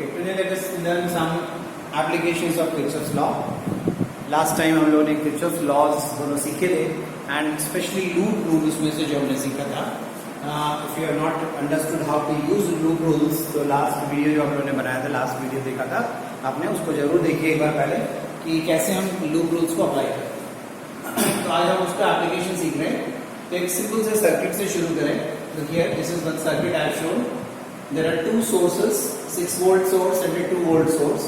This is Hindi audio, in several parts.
Okay, today let us learn some applications of Kirchhoff's law. Last time हम लोगों ने Kirchhoff's laws दोनों सीखे थे एंड स्पेशली लूप रूल उसमें से जो हमने सीखा था. If you have not understood how to use loop rules, तो लास्ट वीडियो जो हम लोगों ने बनाया था, लास्ट वीडियो देखा था आपने, उसको जरूर देखिए एक बार पहले कि कैसे हम लूप रूल्स को अप्लाई करें. तो आज हम उसका एप्लीकेशन सीख रहे हैं. तो एक सिंपल से सर्किट से शुरू करें. तो here this is one circuit I have shown. There are two sources, 6 volt source and a 2 volt source.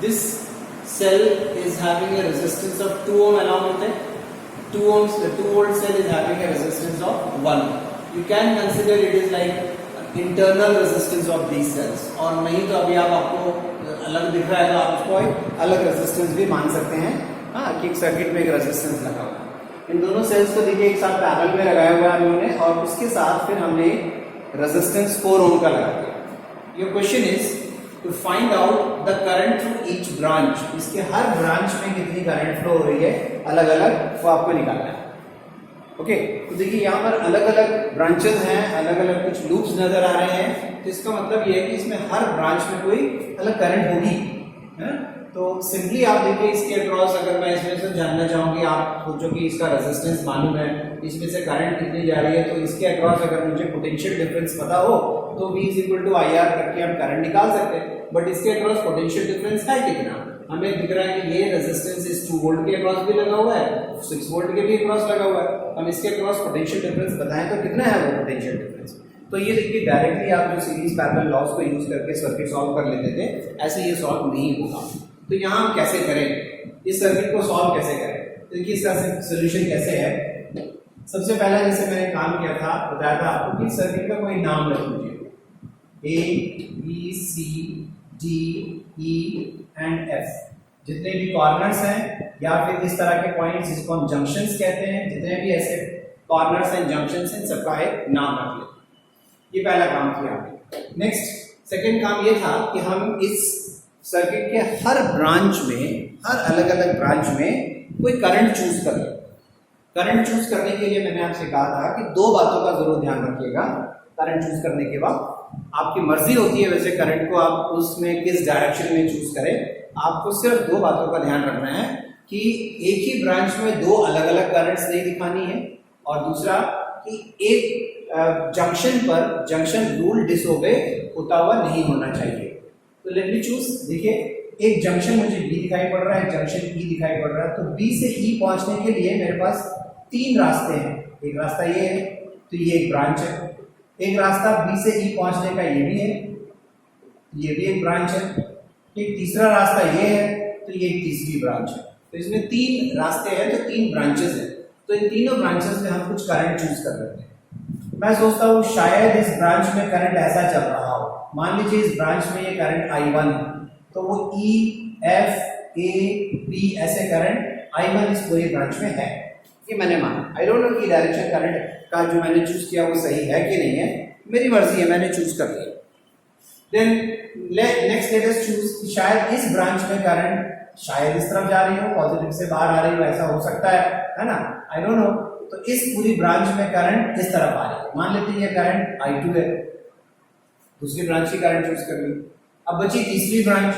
This cell is having a resistance of 2 ohm along with it. 2 ohms, the 2 volt cell is having a resistance of 1. You can consider it is like internal resistance of these cells. और नहीं तो अभी आपको अलग दिख रहा है तो आप उसको एक अलग रेजिस्टेंस भी मान सकते हैं. हाँ, कि एक सर्किट में एक रेजिस्टेंस लगा हुआ है. इन दोनों सेल्स को देखिए एक साथ पैरेलल में लगाया हुआ है हम लोगों ने, और उसके साथ फिर हमने रेजिस्टेंस 4 ओम का लगा दिया. Your question is to find out the current through each branch. इसके हर ब्रांच में कितनी करंट फ्लो हो रही है अलग अलग, वो आपको निकालना है. ओके, तो देखिए यहाँ पर अलग अलग ब्रांचेस हैं, अलग अलग कुछ लूप्स नजर आ रहे हैं. तो इसका मतलब ये है कि इसमें हर ब्रांच में कोई अलग करंट होगी, है ना. तो सिंपली आप देखिए इसके अक्रॉस, अगर मैं इसमें से जानना चाहूंगी, आप सोचो कि इसका रेजिस्टेंस मालूम है, इसमें से करंट कितनी जा रही है, तो इसके अक्रॉस अगर मुझे पोटेंशियल डिफरेंस पता हो तो V = IR करके हम करंट निकाल सकते हैं. बट इसके अक्रॉस पोटेंशियल डिफरेंस है कितना, हमें दिख रहा है कि ये रेजिस्टेंस इस 2 वोल्ट के अक्रॉस भी लगा हुआ है, 6 वोल्ट के भी अक्रॉस लगा हुआ है. हम इसके अक्रॉस पोटेंशियल डिफरेंस बताएं तो कितना है वो पोटेंशियल डिफरेंस. तो ये देखिए डायरेक्टली आप जो सीरीज पैरेलल लॉस को यूज करके सर्किट सॉल्व कर लेते थे, ऐसे ये सॉल्व नहीं होगा. तो यहाँ हम कैसे करें इस सर्किट को सॉल्व कैसे करें. तो देखिए इसका सोल्यूशन कैसे है. सबसे पहला जैसे मैंने काम किया था, बताया था आपको कि सर्किट का कोई नाम रख लीजिए. A, B, C, D, E and F. जितने भी कॉर्नर्स हैं या फिर इस तरह के पॉइंट्स जिसको हम जंक्शंस कहते हैं, जितने भी ऐसे कॉर्नर्स एंड जंक्शंस हैं, सबका एक नाम रख लेते. ये पहला काम किया हमने. नेक्स्ट सेकंड काम ये था कि हम इस सर्किट के हर ब्रांच में, हर अलग अलग ब्रांच में कोई करंट चूज कर ले. करंट चूज करने के लिए मैंने आपसे कहा था कि दो बातों का जरूर ध्यान रखिएगा. करंट चूज करने के बाद आपकी मर्जी होती है वैसे करंट को आप उसमें किस डायरेक्शन में चूज करें. आपको सिर्फ दो बातों का ध्यान रखना है कि एक ही ब्रांच में दो अलग अलग करंट्स नहीं दिखानी है, और दूसरा कि एक जंक्शन पर जंक्शन रूल डिसओबे होता हुआ नहीं होना चाहिए. तो लेट मी चूज. देखिए एक जंक्शन मुझे B दिखाई पड़ रहा है, जंक्शन E दिखाई पड़ रहा है. तो B से E पहुंचने के लिए मेरे पास 3 रास्ते हैं. एक रास्ता ये है, तो ये एक ब्रांच है. एक रास्ता B से E पहुंचने का ये भी है, ये भी एक ब्रांच है. एक तीसरा रास्ता ये है, तो ये एक तीसरी ब्रांच है. तो इसमें 3 रास्ते हैं, तो 3 ब्रांचेस हैं. तो इन तीनों ब्रांचेस में हम कुछ करंट चूज कर लेते हैं. मैं सोचता हूँ शायद इस ब्रांच में करंट ऐसा चल रहा हो. मान लीजिए इस ब्रांच में ये करंट I1 है, तो वो E, F, A, B ऐसे करंट I1 इस पूरी ब्रांच में है. ये मैंने माना. आई डोंट नो कि डायरेक्शन करंट का जो मैंने चूज किया वो सही है कि नहीं है, मेरी मर्जी है, मैंने चूज कर लिया. Then next let us choose कि शायद इस ब्रांच में करंट शायद इस तरफ जा रही हो, पॉजिटिव से बाहर आ रही हो, ऐसा हो सकता है ना. I don't know. तो इस पूरी ब्रांच में करंट इस तरफ आ रही है. मान लेते हैं ये करंट I2 है, दूसरी ब्रांच की करंट चूज कर ली. अब बची तीसरी ब्रांच,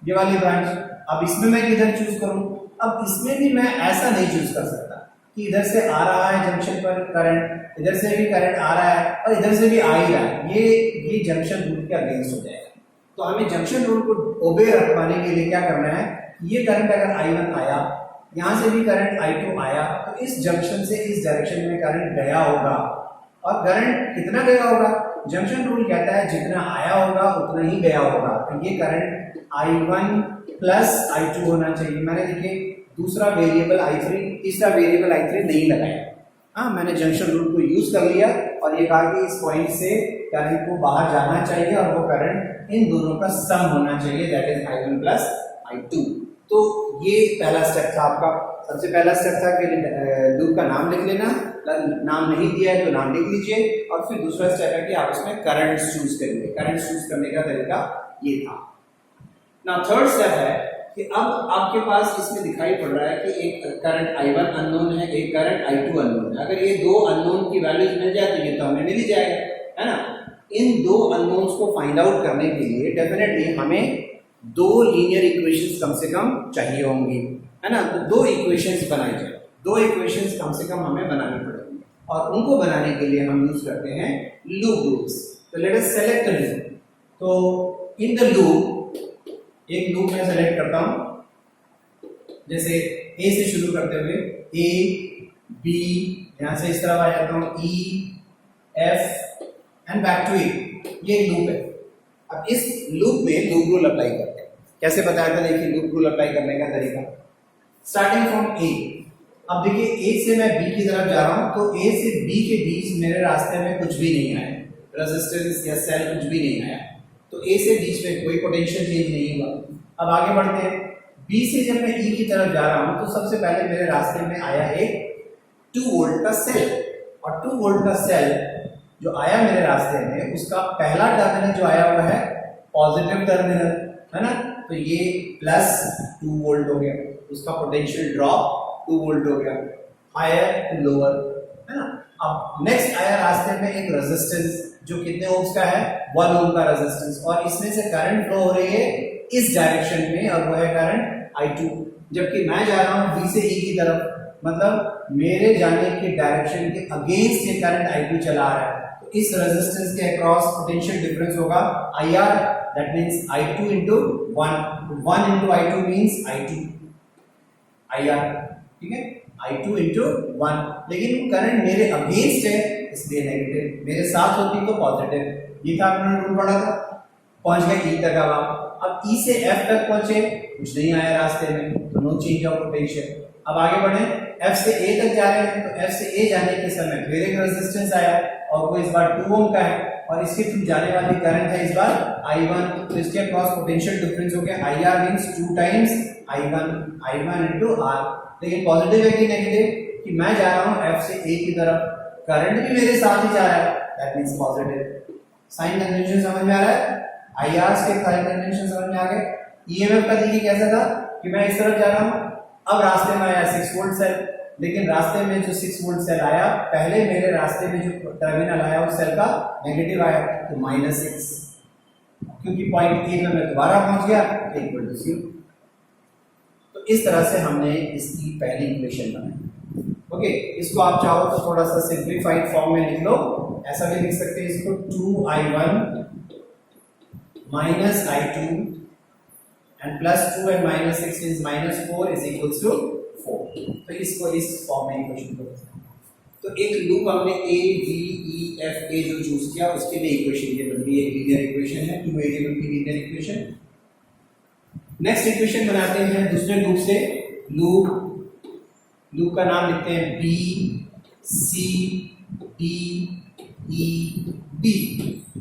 ये वाली ब्रांच. अब इसमें मैं किधर चूज करूं. अब इसमें भी मैं ऐसा नहीं चूज कर सकता कि इधर से आ रहा है जंक्शन पर करंट, इधर से भी करंट आ रहा है और इधर से भी आ ही रहा है. ये जंक्शन रूल के अगेंस्ट हो जाएगा. तो हमें जंक्शन रूल को ओबे रखवाने के लिए क्या करना है, ये करंट अगर I1 आया, यहाँ से भी करंट I2 आया, तो इस जंक्शन से इस डायरेक्शन में करंट गया होगा. और करंट कितना गया होगा, जंक्शन रूल कहता है जितना आया होगा उतना ही गया होगा. तो ये करंट I1 प्लस I2 होना चाहिए. मैंने देखिए दूसरा वेरिएबल I3, तीसरा वेरिएबल I3 नहीं लगाया. हाँ, मैंने जंक्शन रूल को यूज कर लिया और ये कहा कि इस पॉइंट से करंट को बाहर जाना चाहिए और वो करंट इन दोनों का सम होना चाहिए, that is I1 plus I2. तो ये पहला स्टेप था आपका. सबसे पहला स्टेप था कि लूप का नाम लिख लेना. नाम नहीं दिया है तो नाम लिख लीजिए. और फिर दूसरा स्टेप है कि आप इसमें करंट चूज करेंगे. करंट चूज करने का तरीका ये था. ना थर्ड स्टेप है कि अब आपके पास इसमें दिखाई पड़ रहा है कि एक करंट I1 अननोन है, एक करंट I2 अननोन है. अगर ये दो अननोन की वैल्यूज मिल जाए तो ये तो हमें मिल ही जाएगा, है ना. इन दो अननोन्स को फाइंड आउट करने के लिए डेफिनेटली हमें दो लीनियर इक्वेशंस कम से कम चाहिए होंगी, है ना। तो दो इक्वेशंस बनाई जाए, दो इक्वेशंस कम से कम हमें बनानी पड़ेगी और उनको बनाने के लिए हम यूज करते हैं लूप रूल्स। तो let us select the loop. तो इन द लूप एक लूप मैं सेलेक्ट करता हूं, जैसे ए से शुरू करते हुए ए बी, यहां से इस तरफ आ जाता हूं E F and back to A, ये एक लूप है। अब इस लूप में लूप रूल अप्लाई करते हैं। कैसे बताया था, देखिए लूप रूल अप्लाई करने का तरीका। स्टार्टिंग फ्रॉम ए, अब देखिए ए से मैं बी की तरफ जा रहा हूं, तो ए से बी के बीच मेरे रास्ते में कुछ भी नहीं आया, रेजिस्टेंस या सेल कुछ भी नहीं आया, तो ए से बीच में कोई पोटेंशियल चेंज नहीं हुआ। अब आगे बढ़ते हैं, बी से जब मैं ई की तरफ जा रहा हूं तो सबसे पहले मेरे रास्ते में आया एक 2 वोल्ट का सेल, और 2 वोल्ट का सेल जो आया मेरे रास्ते में, उसका पहला टर्मिनल जो आया हुआ है पॉजिटिव टर्मिनल, है ना। तो ये प्लस 2 वोल्ट हो गया, उसका पोटेंशियल ड्रॉप 2 वोल्ट हो गया, हायर टू लोअर, है ना। अब नेक्स्ट आया रास्ते में एक रेजिस्टेंस जो कितने ओम्स का है, 1 ओम का रेजिस्टेंस, और इसमें से करंट फ्लो हो रही है इस डायरेक्शन में, और वो है करंट I2, जबकि मैं जा रहा हूं B से E की तरफ, मतलब मेरे जाने के डायरेक्शन के अगेंस्ट ये करंट I2 चला आ रहा है। तो इस रेजिस्टेंस के अक्रॉस पोटेंशियल डिफरेंस होगा IR, that means I2 into 1, 1 into I2 means I2 IR, ठीक है, I2 into 1। लेकिन करंट मेरे अगेंस्ट है इसलिए नेगेटिव, मेरे साथ होती तो पॉजिटिव। ये था आपने रूल पढ़ा था, पहुंच गए E तक। अब E से F तक पहुंचे, कुछ नहीं आया रास्ते में, तो नो चेंज ऑफ पोटेंशियल। अब आगे बढ़े, F से A तक जा रहे हैं, तो F से A जाने के समय फिर एक रेजिस्टेंस आया और वो इस बार 2 ओम का है, और इसके थ्रू जाने वाली करंट है इस बार I1, तो इसके अक्रॉस पोटेंशियल डिफरेंस हो गया IR means 2 times I1 into R। लेकिन पॉजिटिव है कि नेगेटिव, कि मैं जा रहा हूं F से A की तरफ, करंट भी मेरे साथ ही जा रहा है, that means positive. Sign convention समझ में आ रहा है, IR के साइन कन्वेंशन समझ में आ गए। EMF का देखिए कैसा था कि मैं इस तरफ जा रहा हूं, अब रास्ते में आया 6 वोल्ट सेल, लेकिन रास्ते में जो 6 वोल्ट सेल आया, पहले मेरे रास्ते में जो टर्मिनल आया उस सेल का नेगेटिव आया, तो -6, क्योंकि पॉइंट ए में मैं दोबारा पहुंच गया, इक्वल टू 0। तो इस तरह से हमने इसकी पहली इक्वेशन बनाई। ओके, इसको आप चाहो तो थोड़ा सा सिंप्लीफाइड फॉर्म में लिख लो, ऐसा भी लिख सकते हैं इसको, 2I1 minus I2 and plus 2 and minus 6 means -4 is equals to 4। तो इसको इस फॉर्म में इक्वेशन को, तो एक लूप हमने A B E F A जो चूज किया उसके लिए इक्वेशन ये बन गई, एक लीनियर इक्वेशन है, 2 वेरिएबल की लीनियर इक्वेशन। नेक्स्ट इक्वेशन बनाते हैं दूसरे लूप से, लूप का नाम लिखते हैं B C D E B,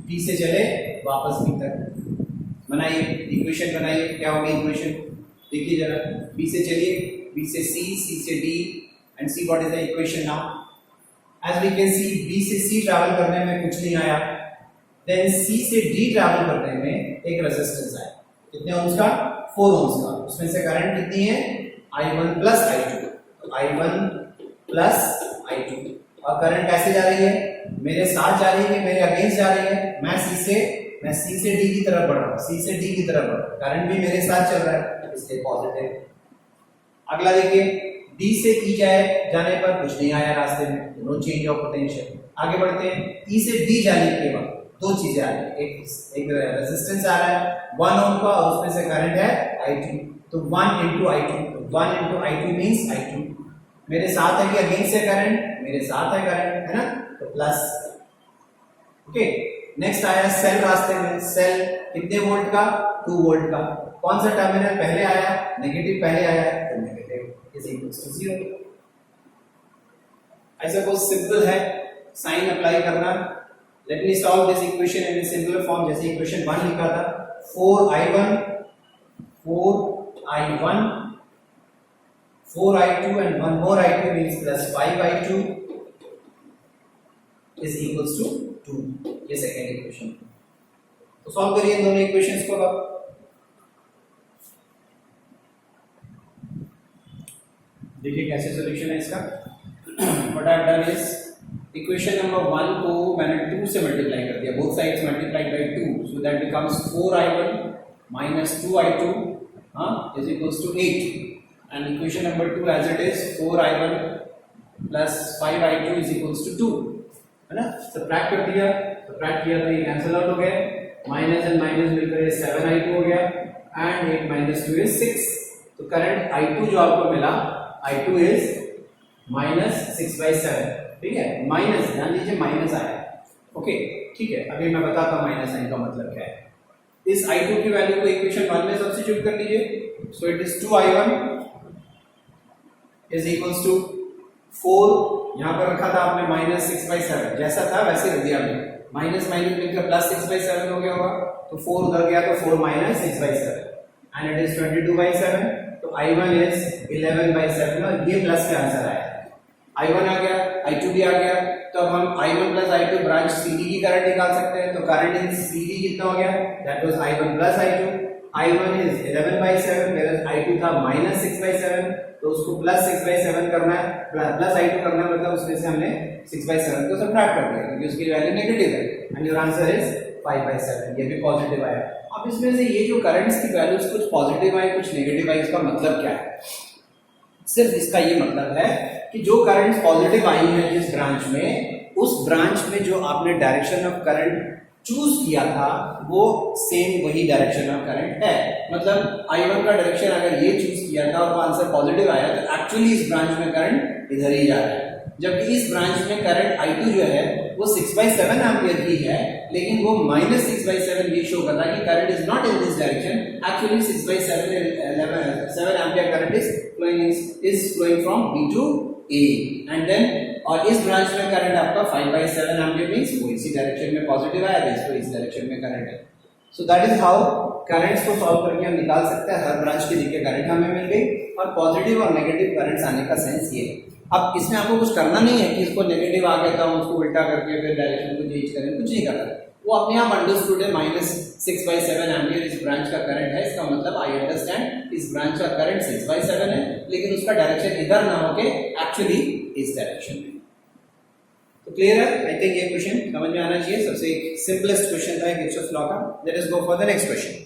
B से चले वापस B तक। बनाइए इक्वेशन, बनाइए, क्या होगी इक्वेशन, देखिए जरा। B से चलिए, B से C, C से D and see what is the equation now। As we can see, B से C ट्रैवल करने में कुछ नहीं आया, देन C से D ट्रैवल करने में एक रेजिस्टेंस आया, कितने ओम्स का, 4 ओम्स का। उसमें से करंट कितनी है, I1 प्लस I2, तो I1 प्लस I2। और करंट कैसे जा रही है, मेरे साथ जा रही है, मेरे अगेंस्ट जा रही है। मैं C से D की तरफ बढ़ रहा हूं, C से D की तरफ बढ़ रहा हूं, करंट भी मेरे साथ चल रहा है, इसलिए पॉजिटिव। अगला देखिए, D से E जाने पर कुछ नहीं आया रास्ते में, नो चेंज ऑफ पोटेंशियल। आगे बढ़ते हैं, E से D जाने के बाद दो चीजें आ रही है, एक रेजिस्टेंस आ रहा है 1 ओम का, और उसमें से करंट है I2, तो 1 into I2 मींस I2। मेरे साथ है कि अगेंस्ट है करंट, मेरे साथ है करंट, है ना, तो प्लस। ओके, नेक्स्ट आया सेल रास्ते में, सेल कितने वोल्ट का, 2 वोल्ट का। कौन सा टर्मिनल पहले आया, नेगेटिव पहले आया, तो नेगेटिव इज इक्वल टू 0। ऐसा कुछ सिंपल है साइन अप्लाई करना। Let me solve this equation in simple form, जैसे इक्वेशन 1 लिखा था, 4I1 4I2 and one more I2 means plus 5I2 is equals to 2। ये सेकेंड इक्वेशन। तो सॉल्व करिए दोनों इक्वेशंस को। अब देखिए कैसे सॉल्यूशन है इसका। What I have done is equation number 1 को मैंने 2 से मल्टीप्लाई कर दिया, both sides multiplied by 2, so that becomes 4i1 minus 2i2 is equals to 8, and equation number 2 as it is 4i1 plus 5i2 is equals to 2, है ना। सब्ट्रैक्ट कर दिया, सब्ट्रैक्ट किया तो ये कैंसिल आउट हो गए, माइनस एंड माइनस मिलकर ये 7i2 हो गया, एंड 8 minus 2 is 6। तो करंट i2 जो आपको मिला, i2 is minus 6/7, ठीक है। माइनस, ध्यान दीजिए माइनस आया, ओके ठीक है। अभी मैं बताता हूँ माइनस साइन का मतलब क्या है। इस i2 की वैल्यू को इक्वेशन 1 में सब्स्टिट्यूट कर लीजिए, so it is 2i1 is equals to 4, यहां पर रखा था आपने माइनस 6/7, जैसा था वैसे रख दिया आपने, माइनस माइनस मिलकर प्लस 6/7 हो गया होगा, तो 4 उधर गया तो 4 minus 6/7, एंड इट इज 22/7, तो i1 इज 11/7, और ये प्लस का आंसर आया। i1 आ गया, i2 भी आ गया, तो अब हम i1 plus i2 branch CD की करंट निकाल सकते हैं। तो करंट इन CD कितना हो गया, that was i1 plus i2, i1 is 11/7, whereas i2 था minus 6/7, तो उसको प्लस 6/7 करना है, प्लस i2 करना है, मतलब उसमें से हमने 6/7 को सब्ट्रैक्ट कर दिया क्योंकि उसकी वैल्यू नेगेटिव है, एंड योर आंसर इज 5/7, ये भी पॉजिटिव आया। अब इसमें से ये जो करंट्स की वैल्यूज कुछ पॉजिटिव आई कुछ नेगेटिव आई, इसका मतलब क्या है? सिर्फ इसका ये मतलब है कि जो करंट्स पॉजिटिव आई हैं जिस ब्रांच में, उस ब्रांच में जो आपने डायरेक्शन ऑफ करंट चूज किया था वो सेम वही डायरेक्शन ऑफ करंट है। मतलब i1 का डायरेक्शन अगर ये चूज किया था और वो आंसर पॉजिटिव आया, तो एक्चुअली इस ब्रांच में करंट इधर ही जा रहा है, जबकि इस ब्रांच में करंट i2 जो है वो 6/7 एम्पियर ही है, लेकिन वो minus 6/7 ये शो कर रहा है कि current is not in this direction, actually 6/7 7 ampere current is flowing from B to A, and then और इस ब्रांच में करंट आपका 5/7 एम्पियर मींस वो इसी डायरेक्शन में पॉजिटिव आया, तो इस डायरेक्शन में करंट है। So that is how currents को सॉल्व करके हम निकाल सकते हैं। हर ब्रांच के लिए करंट हमें मिल गई, और पॉजिटिव और नेगेटिव करंट्स आने का सेंस ये है। अब इसमें आपको कुछ करना नहीं है कि इसको नेगेटिव आ गया था उसको उल्टा करके फिर डायरेक्शन को चेंज करें, कुछ नहीं करना, वो अपने आप अंडरस्टूड है। minus 6/7 एम्पियर इस ब्रांच का करंट है, इसका मतलब आई अंडरस्टैंड इस ब्रांच का करंट 6/7 है, लेकिन उसका डायरेक्शन इधर ना होके एक्चुअली इस डायरेक्शन में। तो क्लियर है? आई थिंक ये क्वेश्चन समझ में आना चाहिए। सबसे सिंपलेस्ट क्वेश्चन था किरचॉफ लॉ का। Let us go for the next question.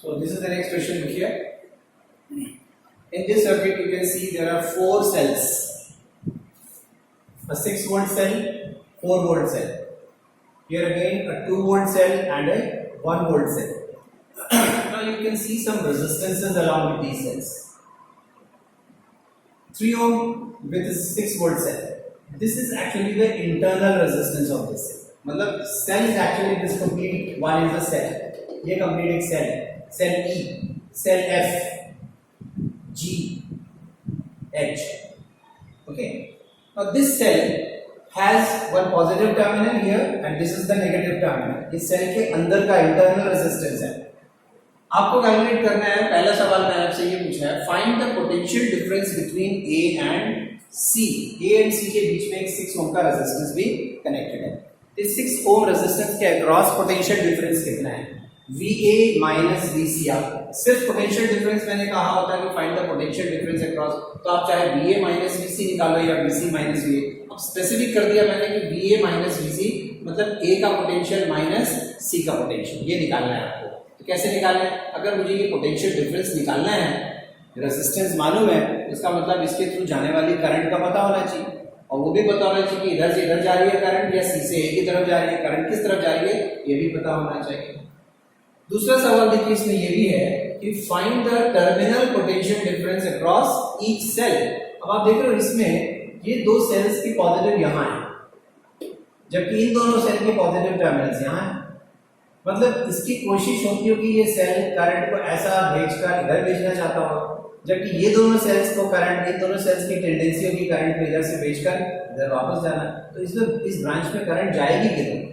So this is the next question here. In this circuit you can see there are 4 cells, a 6 volt cell, 4 volt cell, here again a 2 volt cell and a 1 volt cell. Now you can see some resistances along with these cells. 3 ohm with a 6 volt cell, this is actually the internal resistance of this cell. मतलब cell is actually this complete, one is a cell, ये complete एक cell है, cell E, cell F, G, H, okay. Now this cell has one positive terminal here and this is the negative terminal. इस cell के अंदर का internal resistance है, आपको कैलकुलेट करना है। पहला सवाल मैंने आपसे ये पूछा है, find the potential difference between A and C। A and C के बीच में एक 6 ओम का रेजिस्टेंस भी कनेक्टेड है। इस 6 ओम रेजिस्टेंस के अक्रॉस पोटेंशियल डिफरेंस कितना है? VA minus VC। आप सिर्फ पोटेंशियल डिफरेंस मैंने कहा होता है कि find the potential difference across, तो आप चाहे VA माइनस VC निकालो या VC माइनस VA। अब स्पेसिफिक कर दिया मैंने कि VA माइनस VC मतलब A का पोटेंशियल माइनस C का पोटेंशियल, ये निकालना है आपको। तो कैसे निकालना है? अगर मुझे ये पोटेंशियल डिफरेंस निकालना है, रेजिस्टेंस मालूम है, इसका मतलब इसके थ्रू जाने वाली करंट का पता होना चाहिए, और वो भी पता होना चाहिए कि इधर से इधर जा रही है करंट या C से A की तरफ जा रही है करंट, किस तरफ जा रही है ये भी पता होना चाहिए। दूसरा सवाल देखिए इसमें ये भी है कि find the terminal potential difference across each cell. अब आप देख रहे हो इसमें ये 2 सेल्स की पॉजिटिव यहाँ है, जबकि इन दोनों सेल के पॉजिटिव टर्मिनल्स यहाँ है। मतलब इसकी कोशिश होती हो कि ये सेल करंट को ऐसा भेजकर इधर भेजना चाहता हो, जबकि ये दोनों सेल्स को करंट, इन दोनों सेल्स की टेंडेंसी होगी करंट को इधर से भेजकर इधर वापस जाना। तो इस ब्रांच में करंट जाएगी किधर?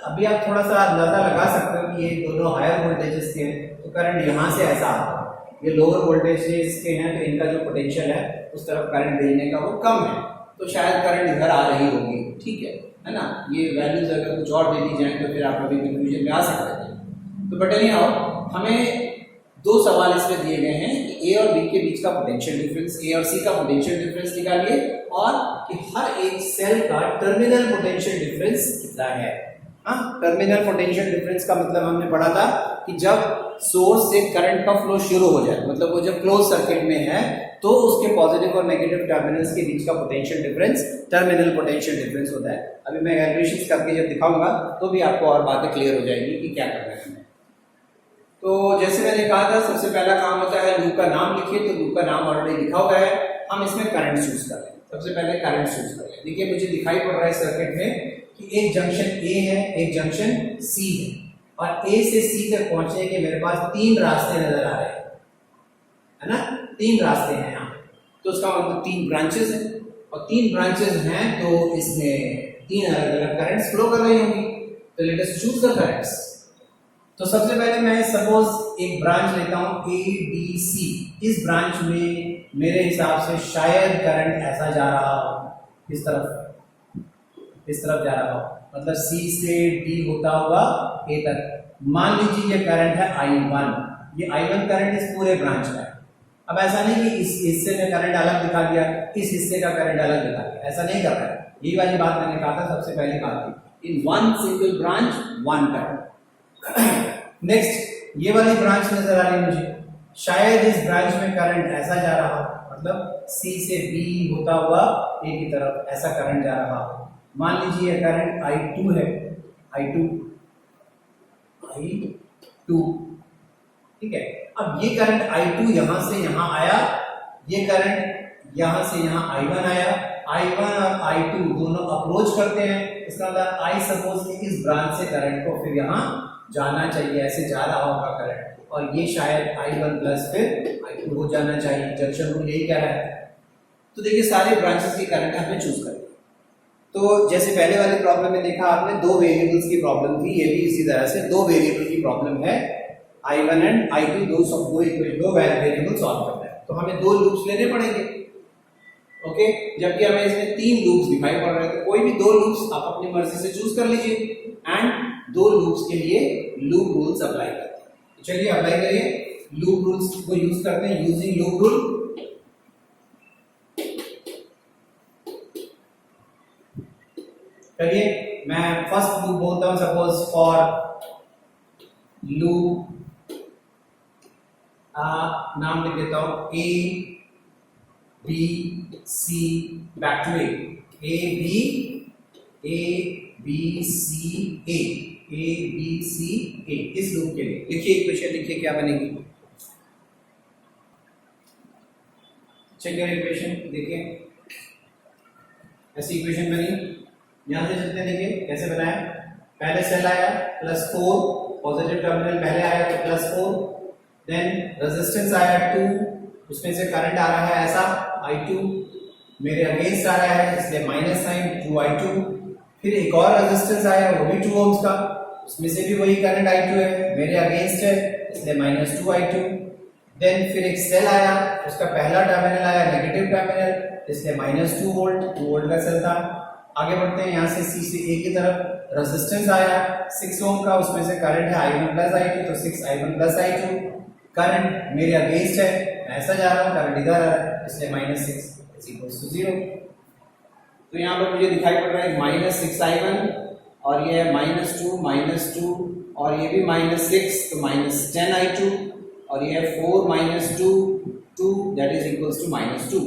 अभी आप थोड़ा सा अंदाजा लगा सकते हो कि ये दोनों हायर वोल्टेजेस के हैं, तो करंट यहाँ से ऐसा आता है। ये लोअर वोल्टेजेस के हैं, तो इनका जो पोटेंशियल है उस तरफ करंट भेजने का वो कम है, तो शायद करंट इधर आ रही होगी, ठीक है ना। ये वैल्यूज अगर कुछ और दे दी जाए तो फिर आप अभी कंक्लूजन में आ सकते हैं। तो बट एनी हाउ हमें दो सवाल इसमें दिए गए हैं कि ए और बी के बीच का पोटेंशियल डिफरेंस, ए और सी का पोटेंशियल डिफरेंस निकालिए, और कि हर एक सेल का टर्मिनल पोटेंशियल डिफरेंस कितना है। हाँ, टर्मिनल पोटेंशियल डिफरेंस का मतलब हमने पढ़ा था कि जब सोर्स से करंट का फ्लो शुरू हो जाए, मतलब वो जब क्लोज सर्किट में है, तो उसके पॉजिटिव और नेगेटिव टर्मिनल्स के बीच का potential difference terminal potential difference होता है। अभी मैं एग्रेशन करके जब दिखाऊंगा तो भी आपको और बातें क्लियर हो जाएगी कि क्या करना है हमें। तो जैसे मैंने कहा था, सबसे पहला काम होता है लूप का नाम लिखिए, तो लूप का नाम ऑलरेडी लिखा हुआ है, हम इसमें करंट चूज कर लें। सबसे पहले करंट चूज कर लें। देखिए मुझे दिखाई पड़ रहा है सर्किट में कि एक जंक्शन ए है, एक जंक्शन सी है, और ए से सी तक पहुंचने के मेरे पास तीन रास्ते नजर आ रहे हैं, है ना, तीन रास्ते हैं यहाँ। तो उसका मतलब तीन ब्रांचेस हैं, और तीन ब्रांचेस हैं तो इसमें तीन अलग अलग करंट्स फ्लो कर रही होंगी। तो late us choose the currents. तो सबसे पहले मैं सपोज एक ब्रांच लेता हूं ए बी सी। इस ब्रांच में मेरे हिसाब से शायद करंट ऐसा जा रहा हो, इस तरफ जा रहा हो, मतलब सी से डी होता हुआ ए तक। मान लीजिए ये करंट है I1, ये I1 करंट इस पूरे ब्रांच का है। अब ऐसा नहीं कि इस हिस्से में करंट अलग दिखा दिया, इस हिस्से का करंट अलग दिखा दिया, ऐसा नहीं कर रहा है। यही वाली बात मैंने कहा था सबसे पहले बात थी, in one single branch one current. Next ये वाली ब्रांच नजर आ रही है मुझे, शायद इस ब्रांच में करंट ऐसा जा रहा हो, मतलब सी से बी होता हुआ ए की तरफ ऐसा करंट जा रहा हो। मान लीजिए ये करंट I2 है, I2, ठीक है। अब ये करंट I2 यहां से यहां आया, ये करंट यहां से यहां I1 आया, I1 और I2 दोनों अप्रोच करते हैं। इसका मतलब आई सपोज कि इस ब्रांच से करंट को फिर यहां जाना चाहिए, ऐसे जा रहा होगा करंट, और ये शायद I1 प्लस फिर I2 हो जाना चाहिए। जंक्शन रूल यही कह रहा है। तो देखिए सारे ब्रांचेस की करंट हमें चूज करनी है। तो जैसे पहले वाली प्रॉब्लम में देखा आपने, दो वेरिएबल्स की प्रॉब्लम थी, ये भी इसी तरह से दो वेरिएबल की प्रॉब्लम है। I1 एंड I2 दो वेरिएबल सॉल्व करना है, तो हमें दो लूप्स लेने पड़ेंगे, ओके। जबकि हमें इसमें तीन लूप्स दिखाई पड़ रहे हैं, तो कोई भी दो लूप्स आप अपनी मर्जी से चूज कर लीजिए, एंड दो लूप्स के लिए लूप रूल्स अप्लाई करते हैं। चलिए अप्लाई करिए, लूप रूल्स को यूज करते हैं। यूजिंग लूप रूल, चलिए मैं फर्स्ट लूप बोलता हूं, सपोज फॉर लूप नाम लिख देता हूं A B C back to A B C A. इस लूप के लिए लिखिए इक्वेशन, लिखिए क्या बनेगी। चेक करें इक्वेशन, देखिए ऐसी इक्वेशन बनी। यहां से चलते हैं, देखिए कैसे बनाया। पहले सेल आया +4, पॉजिटिव टर्मिनल पहले आया तो +4, देन रेजिस्टेंस आया 2, उसमें से करंट आ रहा है ऐसा I2, मेरे अगेंस्ट आ रहा है इसलिए माइनस साइन 2I2। फिर एक और रेजिस्टेंस आया, वो भी 2 ओम्स का, उसमें से भी वही करंट I2 है, मेरे अगेंस्ट है इसलिए -2I2। देन फिर एक सेल आया, उसका पहला टर्मिनल आया नेगेटिव टर्मिनल, इसलिए -2 वोल्ट, 2 वोल्ट का सेल था। आगे बढ़ते हैं, यहाँ से सी से ए की तरफ रेजिस्टेंस आया 6 ओम का, उसमें से करंट है I1 प्लस I2, तो 6I1 प्लस I2। करंट मेरे अगेंस्ट है, ऐसा जा रहा हूँ, करंट इधर आ रहा है इसलिए -6 0। तो यहाँ पर मुझे दिखाई पड़ रहा है -6I1, और ये है -2 और ये भी -6, तो -10I2, और ये है 4 2 दैट इज इक्वल्स टू -2।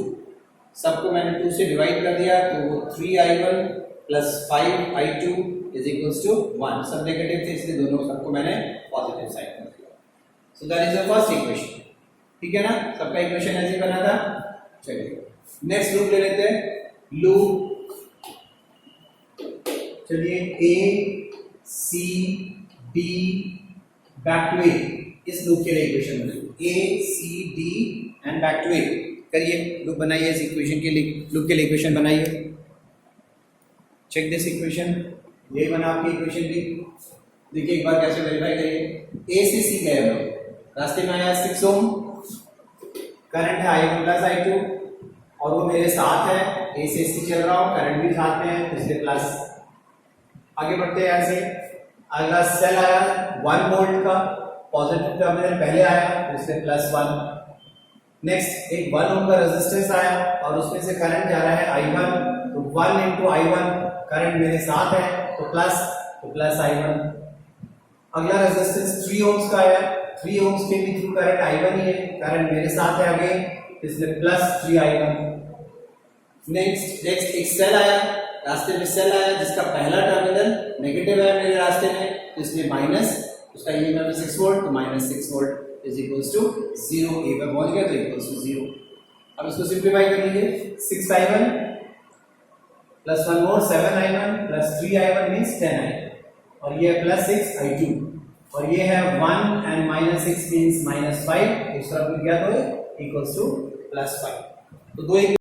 सबको मैंने 2 से डिवाइड कर दिया, तो वो 3I1 plus 5I2 is equals to 1। सब नेगेटिव थे इसलिए दोनों सबको मैंने पॉजिटिव साइड कर दिया। So that is the first equation, ठीक है ना। सबका इक्वेशन ऐसे ही बना था। चलिए नेक्स्ट लूप ले लेते हैं। लूप, चलिए A C D back to A, इस लूप के लिए इक्वेशन बनाइए, A C D and back to A. करिए, लूप बनाइए, इस इक्वेशन के लिए लूप के लिए इक्वेशन बनाइए। चेक दिस इक्वेशन, यही बना आपकी इक्वेशन भी। देखिए एक बार कैसे वेरीफाई करिए। ए से सी गए हम लोग, रास्ते में आया 6 ओम, करंट है I1 प्लस I2, और वो मेरे साथ है, ए से सी चल रहा हूँ, करंट भी साथ में है इसलिए प्लस। आगे बढ़ते हैं, ऐसे अगला सेल आया 1 वोल्ट का, पॉजिटिव टर्मिनल पहले आया तो इसलिए +1। नेक्स्ट एक 1 ओम का रेजिस्टेंस आया और उसमें से करंट जा रहा है I1, तो 1 into I1 करंट मेरे साथ है तो प्लस I1। अगला रेजिस्टेंस 3 ओम्स का आया, 3 ओम्स के भी थ्रू करंट I1 ही है, करंट मेरे साथ है अगेन, इसलिए +3I1। नेक्स्ट एक सेल आया, रास्ते में सेल आया जिसका पहला टर्मिनल नेगेटिव है मेरे रास्ते में, तो इसलिए माइनस, उसका ईएमएफ है 6 वोल्ट, तो -6 वोल्ट इज इक्वल्स टू 0। ए पे पहुंच गया तो इक्वल्स टू 0। अब इसको सिंपलीफाई कर लीजिए, 6I1 प्लस 1 मोर 7I1 plus 3I1 means 10I, और ये है +6I2, और ये है 1 एंड -6 मींस -5, इस तरफ मिल गया तो इक्वल्स टू +5।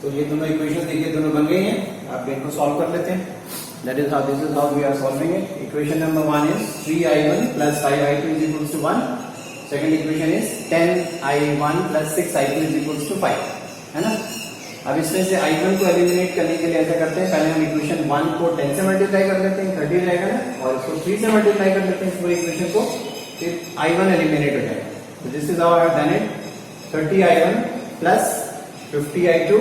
तो ये दोनों इक्वेशन देखिए दोनों बन गई हैं। आप इनको सॉल्व कर लेते हैं। That is how this is how we are solving it. Equation number 1 is 3I1 plus 5I2 is equals to 1. Second equation is 10I1 plus 6I2 is equals to 5, है ना। अब इसमें से I1 को एलिमिनेट करने के लिए ऐसा करते हैं, पहले हम इक्वेशन 1 को 10 से मल्टीप्लाई कर लेते हैं, 30 रहेगा ना, और इसको 3 से मल्टीप्लाई कर लेते हैं इस पूरे इक्वेशन को, फिर I1 एलिमिनेट हो जाएगा। तो this is how I have done it. 30I1 plus 50I2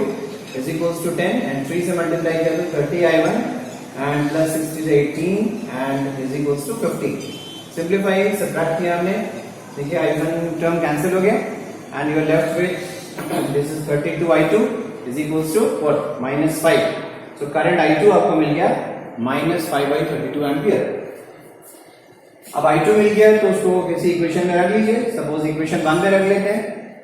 is equals to 10 and 3 से मल्टीप्लाई किया तो 30I1 and plus 60 से 18 and is equals to 50। Simplify subtract किया हमने, देखिए I1 टर्म कैंसिल हो गया and you are left with this is 32I2 is equals to what, -5। so current I2 आपको मिल गया -5/32 एम्पियर। अब I2 मिल गया तो उसको किसी इक्वेशन में रख लीजिए, सपोज इक्वेशन 1 में रख लेते हैं।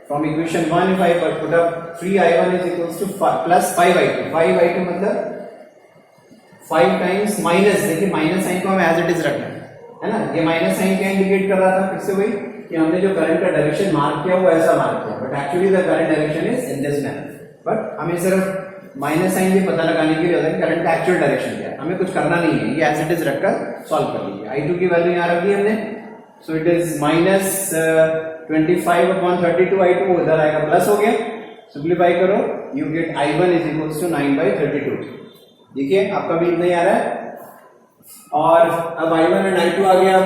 From equation 1 if I put up 3I1 is equals to plus 5I2, 5I2 मतलब 5 times माइनस, देखिए माइनस साइन को हमें एज इट इज रखना है ना। ये माइनस साइन क्या इंडिकेट कर रहा था, फिर से वही कि हमने जो करंट का डायरेक्शन मार्क किया वो ऐसा मार्क किया, but actually the current direction is in this manner. But हमें सिर्फ माइनस साइन भी पता लगाने के लिए होता है कि करंट का एक्चुअल डायरेक्शन क्या है, हमें कुछ करना नहीं है, ये एज इट इज रखकर सॉल्व कर लीजिए। I2 की वैल्यू यहाँ रख दी हमने, सो इट इज -25/32I2, इधर आएगा प्लस हो गया, सिंप्लीफाई करो, you get I1 is equals to 9/32। देखिए आपका भी इतना ही आ रहा है, और अब I1 एंड I2 आ गया,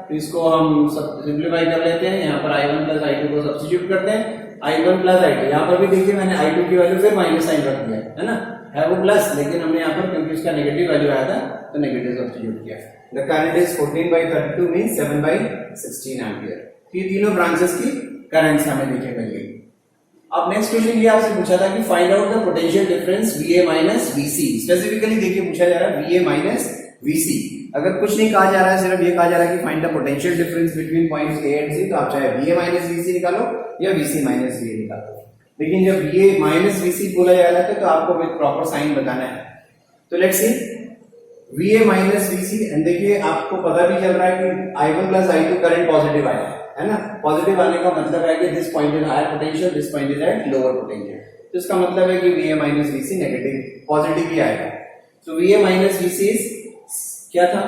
तो इसको हम सब सिंप्लीफाई कर लेते हैं। यहाँ पर I1 प्लस I2 को सब्स्टिट्यूट करते हैं, I1 प्लस I2, यहाँ पर भी देखिए मैंने I2 की वैल्यू फिर माइनस साइन रख दिया है ना, है वो प्लस, लेकिन हमने यहाँ पर क्योंकि उसका नेगेटिव वैल्यू आया था तो नेगेटिव सब्स्टिट्यूट किया। The current is 14/32 means 7/16 ampere. ये तीनों ब्रांचेस की करंट्स हमें देखने मिल गई। अब नेक्स्ट क्वेश्चन ये आपसे पूछा था कि find out the potential difference VA minus VC। Specifically देखिए पूछा जा रहा है VA माइनस VC। अगर कुछ नहीं कहा जा रहा है, सिर्फ ये कहा जा रहा है कि find the potential difference between points A and C, तो आप चाहे VA माइनस VC निकालो या VC माइनस VA निकालो। लेकिन जब VA माइनस VC बोला जा रहा है तो आपको विद प्रॉपर साइन बताना है। तो let's see VA minus VC, and देखिए आपको पता भी चल रहा है कि I1 plus I2 current positive आया है ना। पॉजिटिव आने का मतलब है कि this point is higher potential, this point is at lower potential, तो इसका मतलब है कि VA minus VC negative positive ही आएगा। So VA minus VC is क्या था,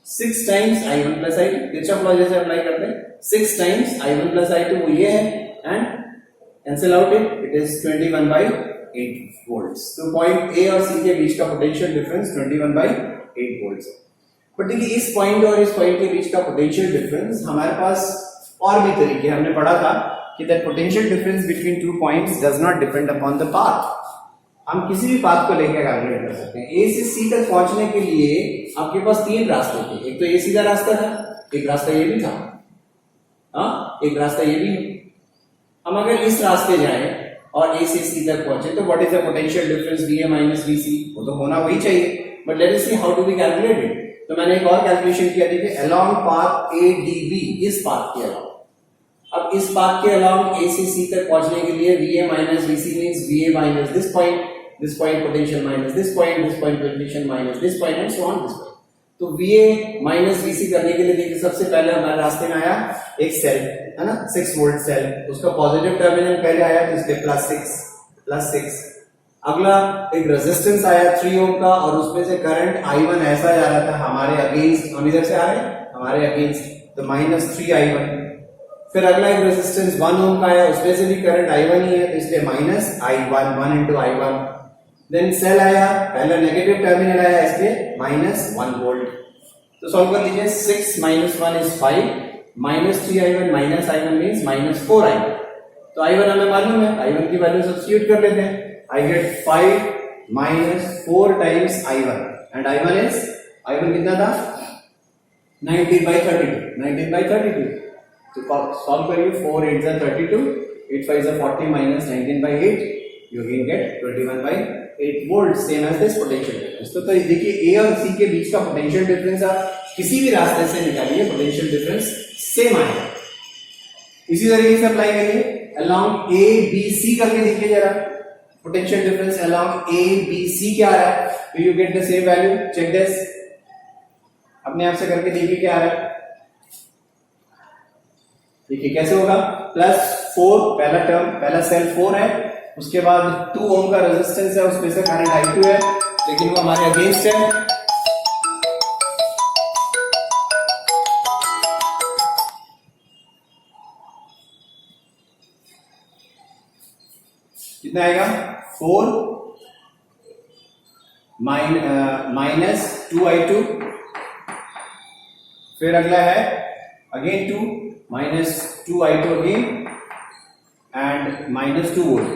6 times I1 plus I2, Kirchhoff law जैसे अप्लाई करते हैं, 6 टाइम्स I1 प्लस I2 वो ये है, and cancel out it is 21/8 volts. तो पॉइंट A और C के बीच का पोटेंशियल डिफरेंस 21/8 वोल्ट्स है। बट देखिए इस पॉइंट और इस पॉइंट के बीच का पोटेंशियल डिफरेंस हमारे पास और भी तरीके, हमने पढ़ा था कि that potential difference between two points does not depend upon the path. हम किसी भी पाथ को लेकर कैलकुलेट कर सकते हैं। A से C तक पहुंचने के लिए आपके पास 3 रास्ते थे, एक तो ये सीधा रास्ता था, एक रास्ता ये भी था, एक रास्ता ये भी है। हम अगर इस रास्ते जाएं और A से C तक पहुंचे तो what is the potential difference VA minus VC, वो तो होना वही चाहिए। But let us see how do we calculate it. तो मैंने एक और कैलकुलेशन किया, देखिए अलोंग पाथ ADB, इस पाथ के अलोंग, अब इस पाथ के अलोंग A से C तक पहुंचने के लिए VA minus VC means VA minus this point potential minus this point potential minus this point and so on this point. तो VA माइनस VC करने के लिए देखिए सबसे पहले हमारे रास्ते में आया एक सेल, है ना, 6 वोल्ट सेल, उसका पॉजिटिव टर्मिनल पहले आया तो इसके +6। अगला एक रेजिस्टेंस आया 3 ओम का, और उसमें से करंट I1 ऐसा जा रहा था हमारे अगेंस्ट, हम इधर से आ रहे हैं हमारे अगेंस्ट, तो -3I1। फिर अगला एक रेजिस्टेंस 1 ओम का आया, उसमें से भी करंट I1 ही है तो इसलिए -I1, 1 into I1। Then cell आया, पहला नेगेटिव टर्मिनल आया, इसलिए -1 वोल्ट, तो सॉल्व कर लीजिए। 6 minus 1 is 5, minus 3i1 minus i1 means minus 4i1। तो i1 हमें मालूम है, i1 की वैल्यू सब्स्टिट्यूट कर लेते हैं। I get 5 minus 4 times i1 and i1 कितना था 19/32, 19/32। तो सॉल्व करिए, 4 8 is 32, 8 5 is 40 minus 19/8, you again get 21/8 volt, same as this potential difference। तो देखिए A और C के बीच का पोटेंशियल डिफरेंस आप किसी भी रास्ते से निकालिए, पोटेंशियल डिफरेंस सेम आएगा। इसी तरीके से अप्लाई करिए along A B C करके देखिए जरा, potential difference along A B C क्या आ रहा है, तो you get the same value। check this, अपने आप से करके देखिए क्या आ रहा है। देखिए कैसे होगा, +4 पहला टर्म, पहला सेल 4 है, उसके बाद 2 ओम का रेजिस्टेंस है, उसमें से करंट I2 है, लेकिन वो हमारे अगेंस्ट है। कितना आएगा 4 माइनस 2i2, फिर अगला है again 2 minus 2i2 again and minus 2 volt।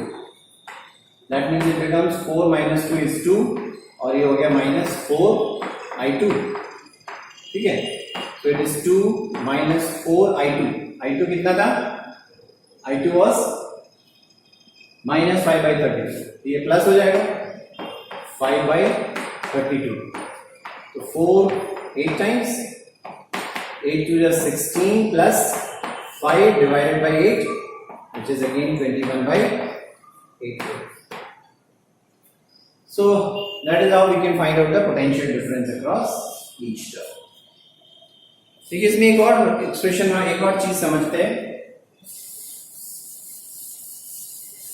That means it becomes 4 minus 2 is 2 और ये हो गया minus 4i2। ठीक है, so it is 2 minus 4i2। i2 कितना था, i2 was minus 5/32, ये प्लस हो जाएगा 5/32। तो 4 8 times, 8 2 is 16 plus 5 divided by 8, which is again 21/8। So that is how we can find out the potential difference across each term। देखिए इसमें एक और एक्सप्रेशन में एक और चीज समझते हैं।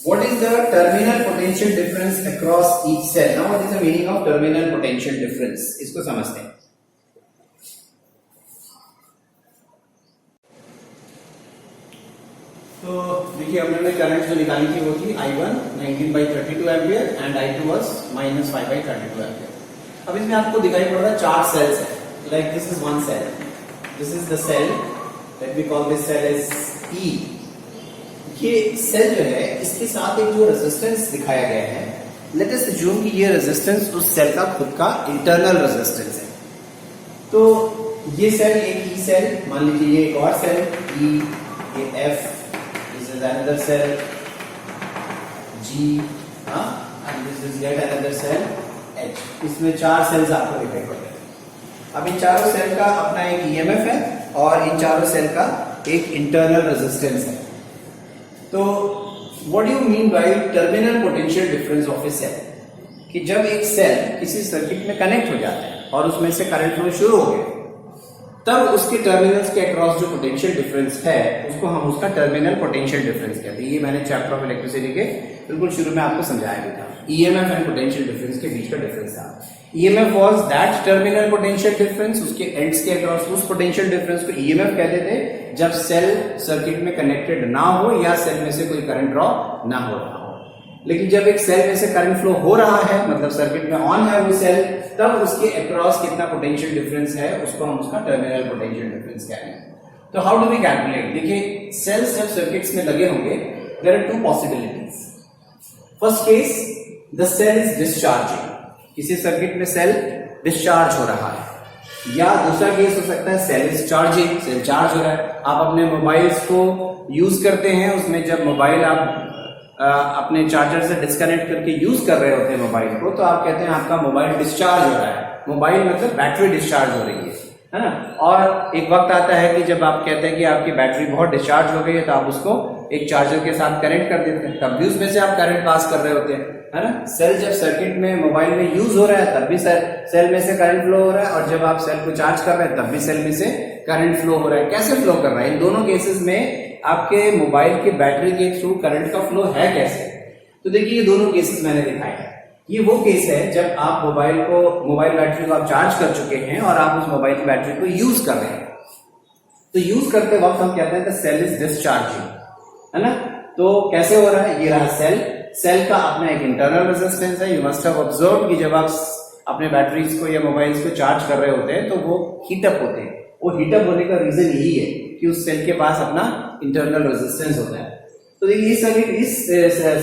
What is the terminal potential difference across each cell? Now what is the meaning of terminal potential difference? इसको समझते हैं। तो देखिए हमने करंट जो निकाली थी वो थी I1 19/32 ampere and I2 was minus 5/32 ampere. अब इसमें आपको दिखाई पड़ रहा है 4 सेल्स है, like this is one cell, this is the cell, let me call this cell as E। ये सेल जो है इसके साथ एक जो रेजिस्टेंस दिखाया गया है, लेट अस अज्यूम कि ये रेजिस्टेंस उस सेल का खुद का इंटरनल रेजिस्टेंस है। तो ये सेल एक E सेल, मान लीजिए ये एक और सेल E, ये F, another cell G, and this is yet another cell H। इसमें 4 सेल्स आपको दिखाई पड़ रहे हैं। अब इन चारों सेल का अपना एक EMF है और इन चारों सेल का एक इंटरनल रेजिस्टेंस है। तो what do you mean by terminal potential difference of a cell, कि जब एक सेल किसी सर्किट में कनेक्ट हो जाता है और उसमें से करंट फ्लो शुरू हो गया, तब उसके टर्मिनल्स के अक्रॉस जो पोटेंशियल डिफरेंस है उसको हम उसका टर्मिनल पोटेंशियल डिफरेंस कहते हैं। ये मैंने चैप्टर ऑफ इलेक्ट्रिसिटी के बिल्कुल शुरू में आपको समझाया भी था। ईएमएफ एंड पोटेंशियल डिफरेंस के बीच का डिफरेंस था। EMF was that terminal potential difference, उसके एंड्स के अक्रॉस उस पोटेंशियल डिफरेंस को ईएमएफ कहते थे जब सेल सर्किट में कनेक्टेड ना हो या सेल में से कोई करंट ड्रॉ ना हो रहा हो। लेकिन जब एक सेल में से करंट फ्लो हो रहा है, मतलब सर्किट में ऑन है वो सेल, तब उसके अक्रॉस कितना पोटेंशियल डिफरेंस है उसको हम उसका टर्मिनल पोटेंशियल डिफरेंस कहेंगे। तो हाउ डू वी कैलकुलेट, देखिए सेल्स जब सर्किट्स में लगे होंगे, there are 2 possibilities. First case, the cell is discharging, किसी सर्किट में सेल डिस्चार्ज हो रहा है, या दूसरा केस हो सकता है cell is charging, cell charge हो रहा है। आप अपने मोबाइल्स को यूज करते हैं, उसमें जब मोबाइल आप अपने चार्जर से डिस्कनेक्ट करके यूज कर रहे होते हैं मोबाइल को, तो आप कहते हैं आपका मोबाइल डिस्चार्ज हो रहा है। मोबाइल मतलब बैटरी डिस्चार्ज हो रही है ना। और एक वक्त आता है कि जब आप कहते हैं कि आपकी बैटरी बहुत डिस्चार्ज हो गई है, तो आप उसको एक चार्जर के साथ कनेक्ट कर देते हैं, तब भी उसमें से आप करंट पास कर रहे होते हैं, है ना। सेल जब सर्किट में मोबाइल में यूज हो रहा है तब भी सेल में से करंट फ्लो हो रहा है, और जब आप सेल को चार्ज कर रहे हैं तब भी सेल में से करंट फ्लो हो रहा है। कैसे फ्लो कर रहा है? इन दोनों केसेस में आपके मोबाइल के बैटरी के थ्रू करंट का फ्लो है कैसे? तो देखिए ये दोनों केसेस मैंने दिखाए हैं। ये वो केस है जब आप मोबाइल बैटरी को आप चार्ज कर चुके हैं और आप उस मोबाइल की बैटरी को यूज कर रहे हैं। तो यूज करते वक्त हम कहते हैं सेल इज डिस्चार्जिंग, है ना। तो कैसे हो रहा है? ये रहा सेल का अपना एक इंटरनल रेजिस्टेंस है। यू मस्ट हैव ऑब्जर्व कि जब आप अपने बैटरीज को या मोबाइल्स को चार्ज कर रहे होते हैं तो वो हीटअप होते हैं। वो हीटअप होने का रीजन यही है कि उस सेल के पास अपना इंटरनल रेजिस्टेंस होता है। तो देखिए ये सर्किट, इस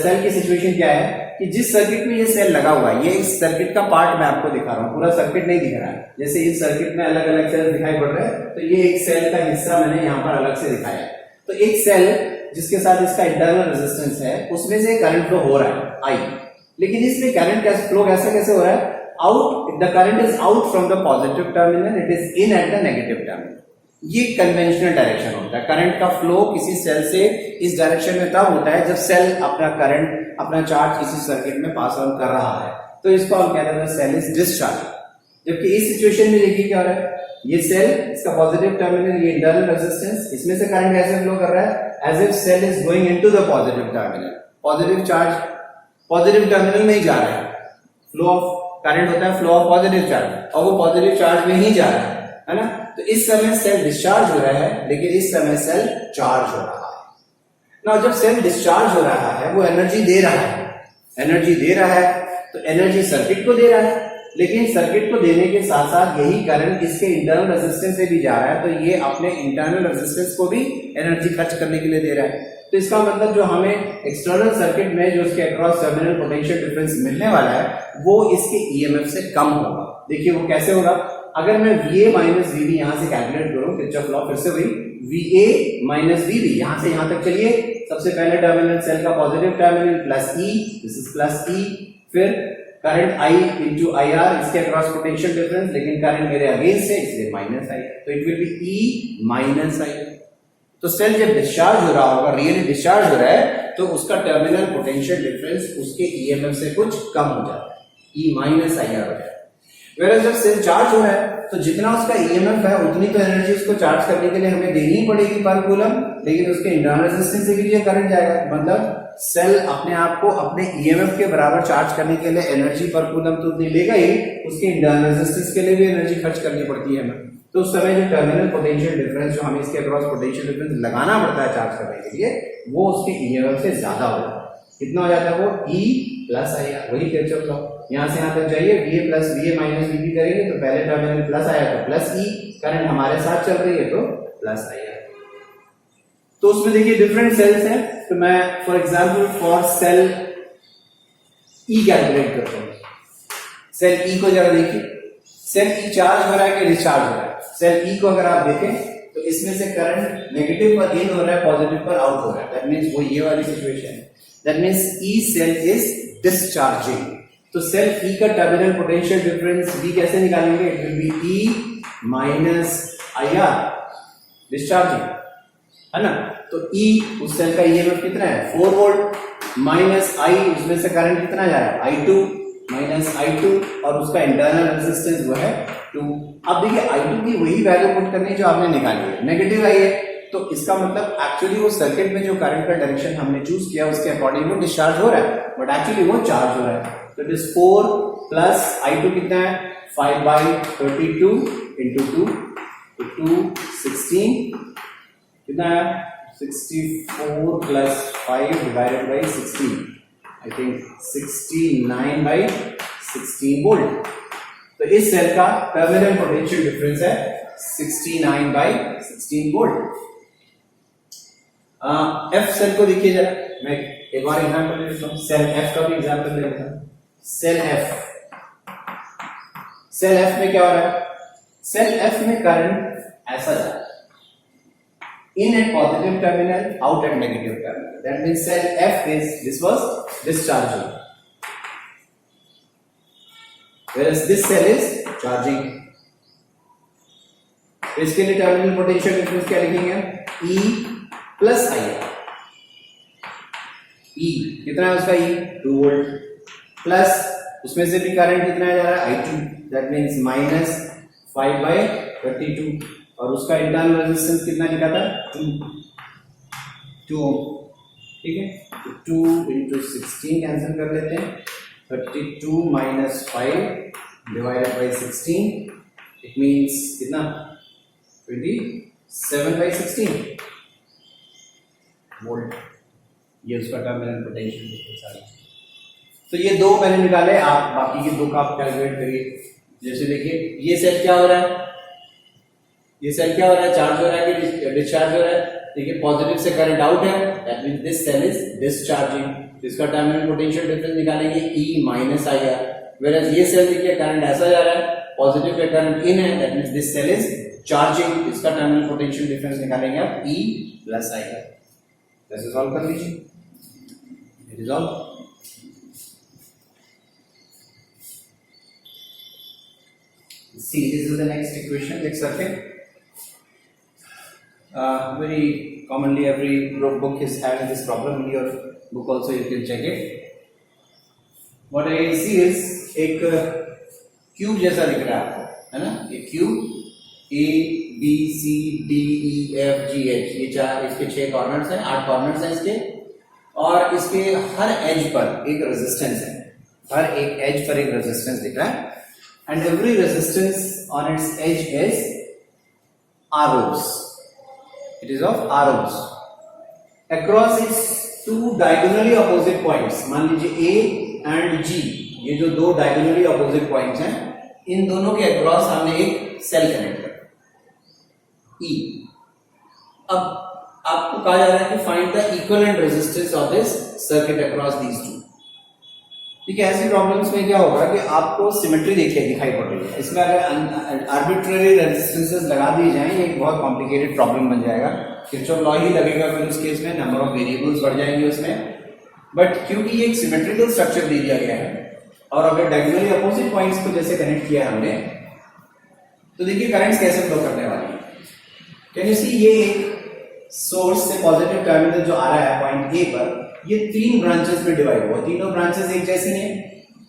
सेल की सिचुएशन क्या है कि जिस सर्किट में ये सेल लगा हुआ है, ये इस सर्किट का पार्ट मैं आपको दिखा रहा हूँ, पूरा सर्किट नहीं दिख रहा है। जैसे इस सर्किट में अलग अलग सेल दिखाई पड़ रहे हैं, तो ये एक सेल का हिस्सा मैंने यहाँ पर अलग से दिखाया है। तो एक सेल जिसके साथ इसका इंटरनल रेजिस्टेंस है, उसमें से करंट फ्लो हो रहा है आई, लेकिन इसमें करंट फ्लो कैसे हो रहा है? Out, the current is out from the positive terminal, it is in at the negative terminal. ये कन्वेंशनल डायरेक्शन होता है। करंट का फ्लो किसी सेल से इस डायरेक्शन में तब होता है जब सेल अपना करंट, अपना चार्ज किसी सर्किट में पास ऑन कर रहा है, तो इसको हम कहते हैं सेल इज डिस्चार्ज। जबकि इस सिचुएशन में देखिए क्या हो रहा है, ये सेल, इसका पॉजिटिव टर्मिनल, ये इंटरनल रेजिस्टेंस, इसमें से करंट कैसे फ्लो कर रहा है? As if cell is going into the positive terminal. Positive charge positive terminal में ही जा रहा है। फ्लो ऑफ करंट होता है फ्लो ऑफ पॉजिटिव चार्ज, और वो पॉजिटिव चार्ज में ही जा रहा है ना। तो इस समय सेल डिस्चार्ज हो रहा है, लेकिन इस समय सेल चार्ज हो रहा है ना। जब सेल डिस्चार्ज हो रहा है, वो एनर्जी दे रहा है, एनर्जी दे रहा है, तो एनर्जी सर्किट को दे रहा है, लेकिन सर्किट को देने के साथ साथ यही करंट इसके इंटरनल रेजिस्टेंस से भी जा रहा है, तो ये अपने इंटरनल रेजिस्टेंस को भी एनर्जी खर्च करने के लिए दे रहा है। तो इसका मतलब जो हमें एक्सटर्नल सर्किट में जो उसके अक्रॉस टर्मिनल पोटेंशियल डिफरेंस मिलने वाला है, वो इसके ईएमएफ से कम होगा। देखिए वो कैसे होगा? अगर मैं VA माइनस VB यहां से कैलकुलेट करूं, किरचॉफ लॉ फिर से वही, VA माइनस VB, यहां से यहां तक चलिए। सबसे पहले टर्मिनल सेल का positive terminal plus E, this is plus E, फिर करंट I इंटू IR, इसके अक्रॉस पोटेंशियल डिफरेंस, लेकिन करंट मेरे अगेंस्ट है इसलिए माइनस IR, तो it will be E minus IR। तो सेल जब डिस्चार्ज हो रहा होगा, रियली डिस्चार्ज हो रहा है, तो उसका टर्मिनल पोटेंशियल डिफरेंस उसके ईएमएफ से कुछ कम हो जाता है, E माइनस IR हो जाता है। वेयर जब सेल चार्ज हो रहा है, तो जितना उसका ईएमएफ है उतनी तो एनर्जी उसको चार्ज करने के लिए हमें देनी ही पड़ेगी पर कूलम, लेकिन उसके इंटरनल रेजिस्टेंस से भी ये करंट जाएगा। मतलब सेल अपने आप को अपने ईएमएफ के बराबर चार्ज करने के लिए एनर्जी पर कूलम तो उतनी लेगा ही, उसके इंटरनल रेजिस्टेंस के लिए भी एनर्जी खर्च करनी पड़ती है हमें। तो उस समय जो टर्मिनल पोटेंशियल डिफरेंस जो हमें इसके अक्रॉस पोटेंशियल डिफरेंस लगाना पड़ता है चार्ज करने के लिए, वो उसके ईएमएफ से ज्यादा हो जाता है। कितना हो जाता है वो? E प्लस IR, वही किरचॉफ लॉ। यहां से यहां तक जाइए, VA plus VA minus VB करेंगे तो पहले टर्मिनल प्लस आया तो प्लस E, करंट हमारे साथ चल रही है तो प्लस IR। तो उसमें देखिए डिफरेंट सेल्स हैं, तो मैं for example for sale E calculate करता हूं। सेल E को जरा देखिए, सेल E चार्ज हो रहा है कि डिस्चार्ज हो रहा है? सेल E को अगर आप देखें तो इसमें से करंट नेगेटिव पर इन हो रहा है, पॉजिटिव पर आउट हो रहा है। दैट मींस वो ये वाली सिचुएशन है। That means E cell is discharging. तो सेल E का टर्मिनल पोटेंशियल डिफरेंस B कैसे निकालेंगे? It will be E minus IR, discharging, है ना। तो E उस सेल का ईएमएफ कितना है? 4 वोल्ट, माइनस I उसमें से करंट कितना जा रहा है? I2 माइनस I2, और उसका इंटरनल रेजिस्टेंस वो है 2। अब देखिए I2 की वही वैल्यू पुट करनी जो आपने निकाली है, नेगेटिव आई है, तो इसका मतलब एक्चुअली वो सर्किट में जो करंट का डायरेक्शन हमने चूज किया उसके अकॉर्डिंग वो डिस्चार्ज हो रहा है, बट एक्चुअली वो चार्ज हो रहा है। तो इट इज 4 प्लस I2 कितना है? 5/32 इंटू 2, तो 2 16 कितना है? 64 plus 5 divided by 16, I think 69/16 volt. तो इस सेल का टर्मिनल पोटेंशियल डिफरेंस है 69/16 वोल्ट। F सेल को देखिए जरा, मैं एक बार एग्जांपल ले लेता हूं, सेल F का भी एग्जांपल ले लेता हूं। सेल F में क्या हो रहा है? सेल F में करंट ऐसा जा रहा है, in at positive terminal, out at negative terminal. That means cell F this was discharging, whereas this cell is charging. तो इसके लिए टर्मिनल पोटेंशियल डिफरेंस क्या लिखेंगे? E plus IR। E कितना है उसका? E 2 वोल्ट, प्लस उसमें से भी करंट कितना जा रहा है? I2, that means माइनस 5/32, और उसका इंटरनल रेजिस्टेंस कितना लिखा था? 2 ओम, ठीक है। तो 2 इंटू 16 कैंसिल कर लेते हैं, 32 minus 5 divided by 16, it means कितना? 27/16 वोल्ट। ये उसका टर्मिनल पोटेंशियल डिफरेंस आ गया। तो ये दो मैंने निकाले, आप बाकी के दो का आप कैलकुलेट करिए। जैसे देखिए ये सेल क्या हो रहा है, ये सेल क्या हो रहा है, चार्ज हो रहा है कि डिस्चार्ज हो रहा है। देखिए पॉजिटिव से करंट आउट है, that means this cell is discharging. इसका टर्मिनल पोटेंशियल डिफरेंस निकालेंगे E माइनस IR। वेयर ये सेल देखिए करंट ऐसा जा रहा है, पॉजिटिव पे करंट इन है, that means this cell is charging. इसका टर्मिनल पोटेंशियल डिफरेंस निकालेंगे आप E प्लस IR। ऐसे सॉल्व कर लीजिए, it is all. See, this is the next equation. Next circuit. Very commonly, every book is having this problem. In your book also, you can check it. What I see is एक क्यूब जैसा दिख रहा है आपको, है ना? ये cube A, B, C, D, E, F, G, H, ये चार, इसके 6 कॉर्नर्स हैं, 8 कॉर्नर्स हैं इसके, और इसके हर एज पर एक रेजिस्टेंस है, हर एक एज पर एक रेजिस्टेंस दिख रहा है। And every resistance on its edge is R ohms. It is of R ohms. Across its two diagonally opposite points, मान लीजिए A and G, ये जो दो diagonally opposite points हैं, इन दोनों के across हमने एक सेल कनेक्ट कर E। अब आपको कहा जा रहा है कि find the equivalent resistance of this circuit across these two। ठीक है, ऐसी प्रॉब्लम्स में क्या होगा कि आपको सिमेट्री दिखाई पड़ रही है, इसमें अगर आर्बिट्ररी रेजिस्टेंसेस लगा दिए जाएं, ये एक बहुत कॉम्प्लिकेटेड प्रॉब्लम बन जाएगा। किरचॉफ लॉ ही लगेगा फिर उस केस में, नंबर ऑफ वेरिएबल्स बढ़ जाएंगे उसमें। बट क्योंकि ये एक सिमेट्रिकल स्ट्रक्चर दे दिया गया है, और अगर डायगोनली अपोजिट पॉइंट्स को जैसे कनेक्ट किया है हमने, तो देखिए करंट्स कैसे फ्लो करने वाली है। कैन यू सी, ये एक सोर्स से पॉजिटिव टर्मिनल जो आ रहा है पॉइंट ए पर, ये 3 ब्रांचेस में डिवाइड हुआ, तीनों ब्रांचेस एक जैसी हैं,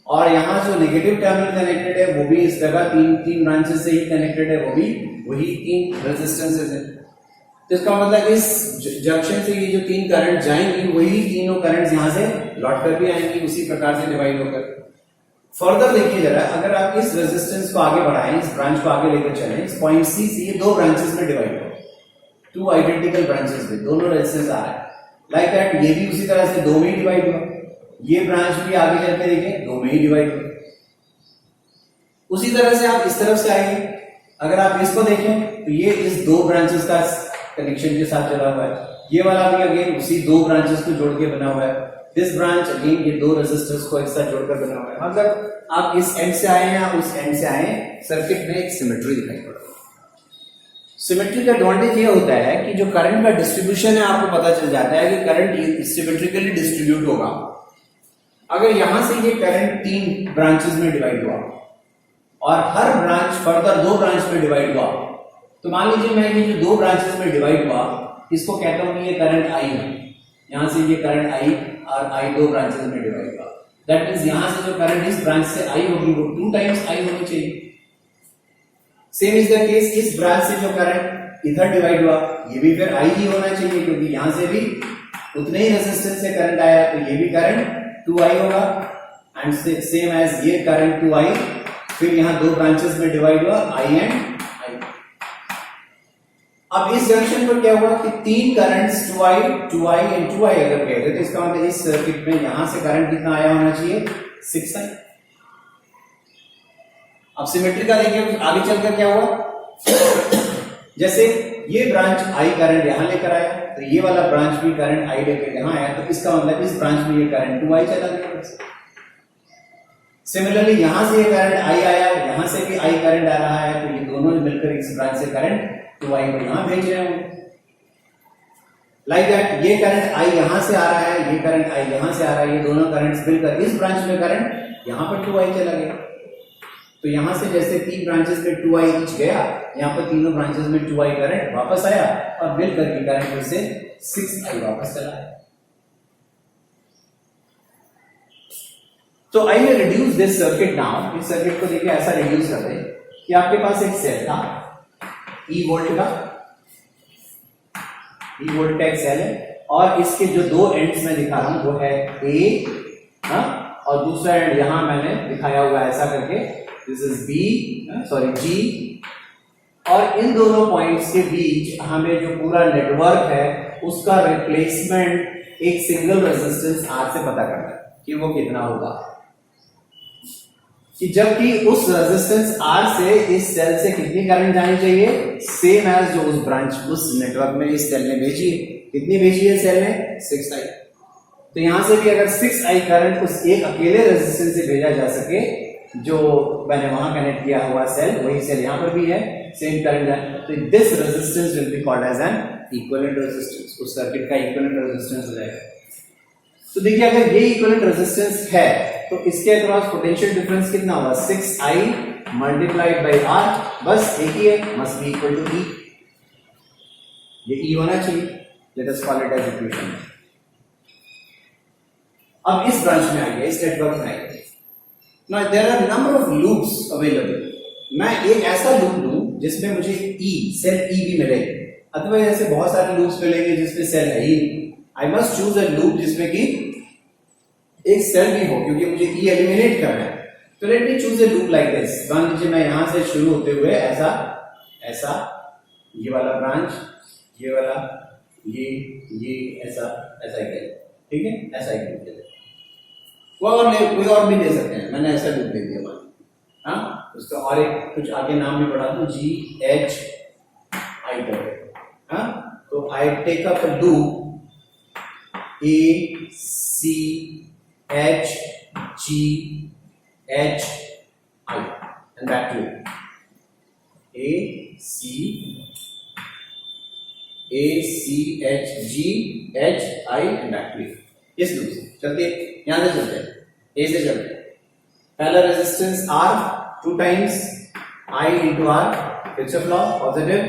और यहाँ जो नेगेटिव टर्मिनल कनेक्टेड है वो भी इस जगह तीन ब्रांचेस से ही कनेक्टेड है, वो भी वही 3 रेजिस्टेंसेस है। तो इसका मतलब इस जंक्शन से ये जो 3 करंट जाएंगी, वही तीनों करंट्स यहाँ से लौट कर भी आएंगी, उसी प्रकार से डिवाइड होकर। फर्दर देखिए जरा, अगर आप इस रेजिस्टेंस को आगे बढ़ाएं, इस ब्रांच को आगे लेकर चलें, इस पॉइंट सी से ये 2 ब्रांचेस में डिवाइड हो, 2 आइडेंटिकल ब्रांचेस में दोनों रेजिस्टेंस आ रहा है। लाइक दैट ये भी उसी तरह से 2 में ही डिवाइड हुआ, ये ब्रांच भी आगे चल के देखें 2 में ही डिवाइड हुआ। उसी तरह से आप इस तरफ से आएंगे, अगर आप इसको देखें तो ये इस 2 ब्रांचेस का कनेक्शन के साथ चला हुआ है, ये वाला भी अगेन उसी 2 ब्रांचेस को जोड़ के बना हुआ है, दिस ब्रांच अगेन ये 2 रेजिस्टर्स को एक साथ जोड़कर बना हुआ है। मतलब आप इस एंड से आए या उस एंड से आए, सर्किट में एक सिमेट्री दिखाई पड़ रही है। सिमेट्री का एडवांटेज ये होता है कि जो करंट का डिस्ट्रीब्यूशन है आपको पता चल जाता है कि करंट सिमेट्रिकली डिस्ट्रीब्यूट होगा। अगर यहां से ये करंट 3 ब्रांचेस में डिवाइड हुआ और हर ब्रांच फर्दर 2 ब्रांच में डिवाइड हुआ, तो मान लीजिए मैं ये जो 2 ब्रांचेस में डिवाइड हुआ, इसको कहता हूं ये करंट I है, यहां से ये करंट I और I 2 ब्रांचेस में डिवाइड हुआ, दैट मींस यहां से जो करंट इस ब्रांच से I होगी वो 2 टाइम्स I होनी चाहिए। सेम इज द केस, इस ब्रांच से जो करंट इधर डिवाइड हुआ, ये भी फिर I ही होना चाहिए, क्योंकि यहां से भी उतने ही रेजिस्टेंस से करंट आया, तो ये भी करंट 2I होगा। एंड सेम एज ये करंट 2I, फिर यहां 2 ब्रांचेस में डिवाइड हुआ I एंड I। अब इस जंक्शन पर क्या हुआ कि 3 करंट्स 2I एंड 2I अगर गए थे, तो इसका मतलब इस सर्किट में यहां से करंट कितना आया होना चाहिए, 6I। अब सिमेट्री का देखिए आगे चलकर क्या हुआ, जैसे ये ब्रांच I करंट यहां लेकर आया, तो ये वाला ब्रांच भी करंट I लेकर यहां आया, तो इसका मतलब इस ब्रांच में ये करंट 2I चला गया। सिमिलरली यहां से ये करंट I आया, यहां से भी I करंट आ रहा है, तो ये दोनों मिलकर इस ब्रांच से करंट 2I को यहां भेज रहे होंगे। लाइक दैट ये करंट I यहां से आ रहा है, ये करंट I यहां से आ रहा है, ये दोनों करंट्स मिलकर इस ब्रांच में करंट यहां पर 2I चला गया। तो यहां से जैसे 3 ब्रांचेस में 2I ईच गया, यहां पर तीनों ब्रांचेस में 2I करंट वापस आया, और मिलकर के करंट फिर से 6I वापस चला आया। तो आइए रिड्यूस दिस सर्किट नाउ। इस सर्किट को देखिए ऐसा रिड्यूस कर दे कि आपके पास एक सेल था E वोल्ट का, E वोल्ट का एक सेल है, और इसके जो 2 एंड्स में दिखा रहा हूं वो है A, और दूसरा एंड यहां मैंने दिखाया हुआ ऐसा करके, this is B, sorry G, और इन दोनों पॉइंट्स के बीच हमें जो पूरा नेटवर्क है उसका रिप्लेसमेंट एक सिंगल रेजिस्टेंस R से पता करना है कि वो कितना होगा। कि जबकि उस रेजिस्टेंस R से इस सेल से कितनी करंट जानी चाहिए, सेम एज जो उस ब्रांच उस नेटवर्क में इस सेल ने भेजी है। कितनी भेजी है सेल ने, 6i। तो यहां से भी अगर 6i करंट उस एक अकेले रेजिस्टेंस से भेजा जा सके जो मैंने वहां कनेक्ट किया हुआ सेल, वही सेल यहां पर भी है, सेम करंट है, तो this resistance will be called as an equivalent resistance. उस सर्किट का इक्विवेलेंट रेजिस्टेंस हो जाएगा। तो देखिए अगर ये इक्विवेलेंट रेजिस्टेंस है तो इसके अक्रॉस पोटेंशियल डिफरेंस कितना होगा, 6i मल्टीप्लाइड बाई R, बस एक ही है, must be equal to E। ये E होना चाहिए। Let us call it as equation. अब इस ब्रांच में आइए, इस नेटवर्क में आइए। Now there are number of loops available. मैं एक ऐसा लूप लूं जिसमें मुझे E, सेल E भी मिले, अथवा ऐसे बहुत सारे लूप्स मिलेंगे जिसमें सेल है ही। I must choose a loop जिसमें कि एक सेल भी हो, क्योंकि मुझे E एलिमिनेट करना है। तो let me choose a loop like this. मान लीजिए मैं यहां से शुरू होते हुए ऐसा ऐसा, ये वाला ब्रांच, ये वाला, ये ऐसा ऐसा ही करें, ठीक है, ऐसा ही करें। कोई और भी दे सकते हैं, मैंने ऐसा लूप दे दिया मान, हाँ, उसका और एक कुछ आगे नाम भी बढ़ा दूं, GHI करके, हाँ। तो I take up a loop ACHGHI and that loop ACHGHI and that loop। इस लूप से चलते, यहां से चलते हैं, ए से चलते हैं। पहला resistance R, 2 times I into R, Kirchhoff law, positive.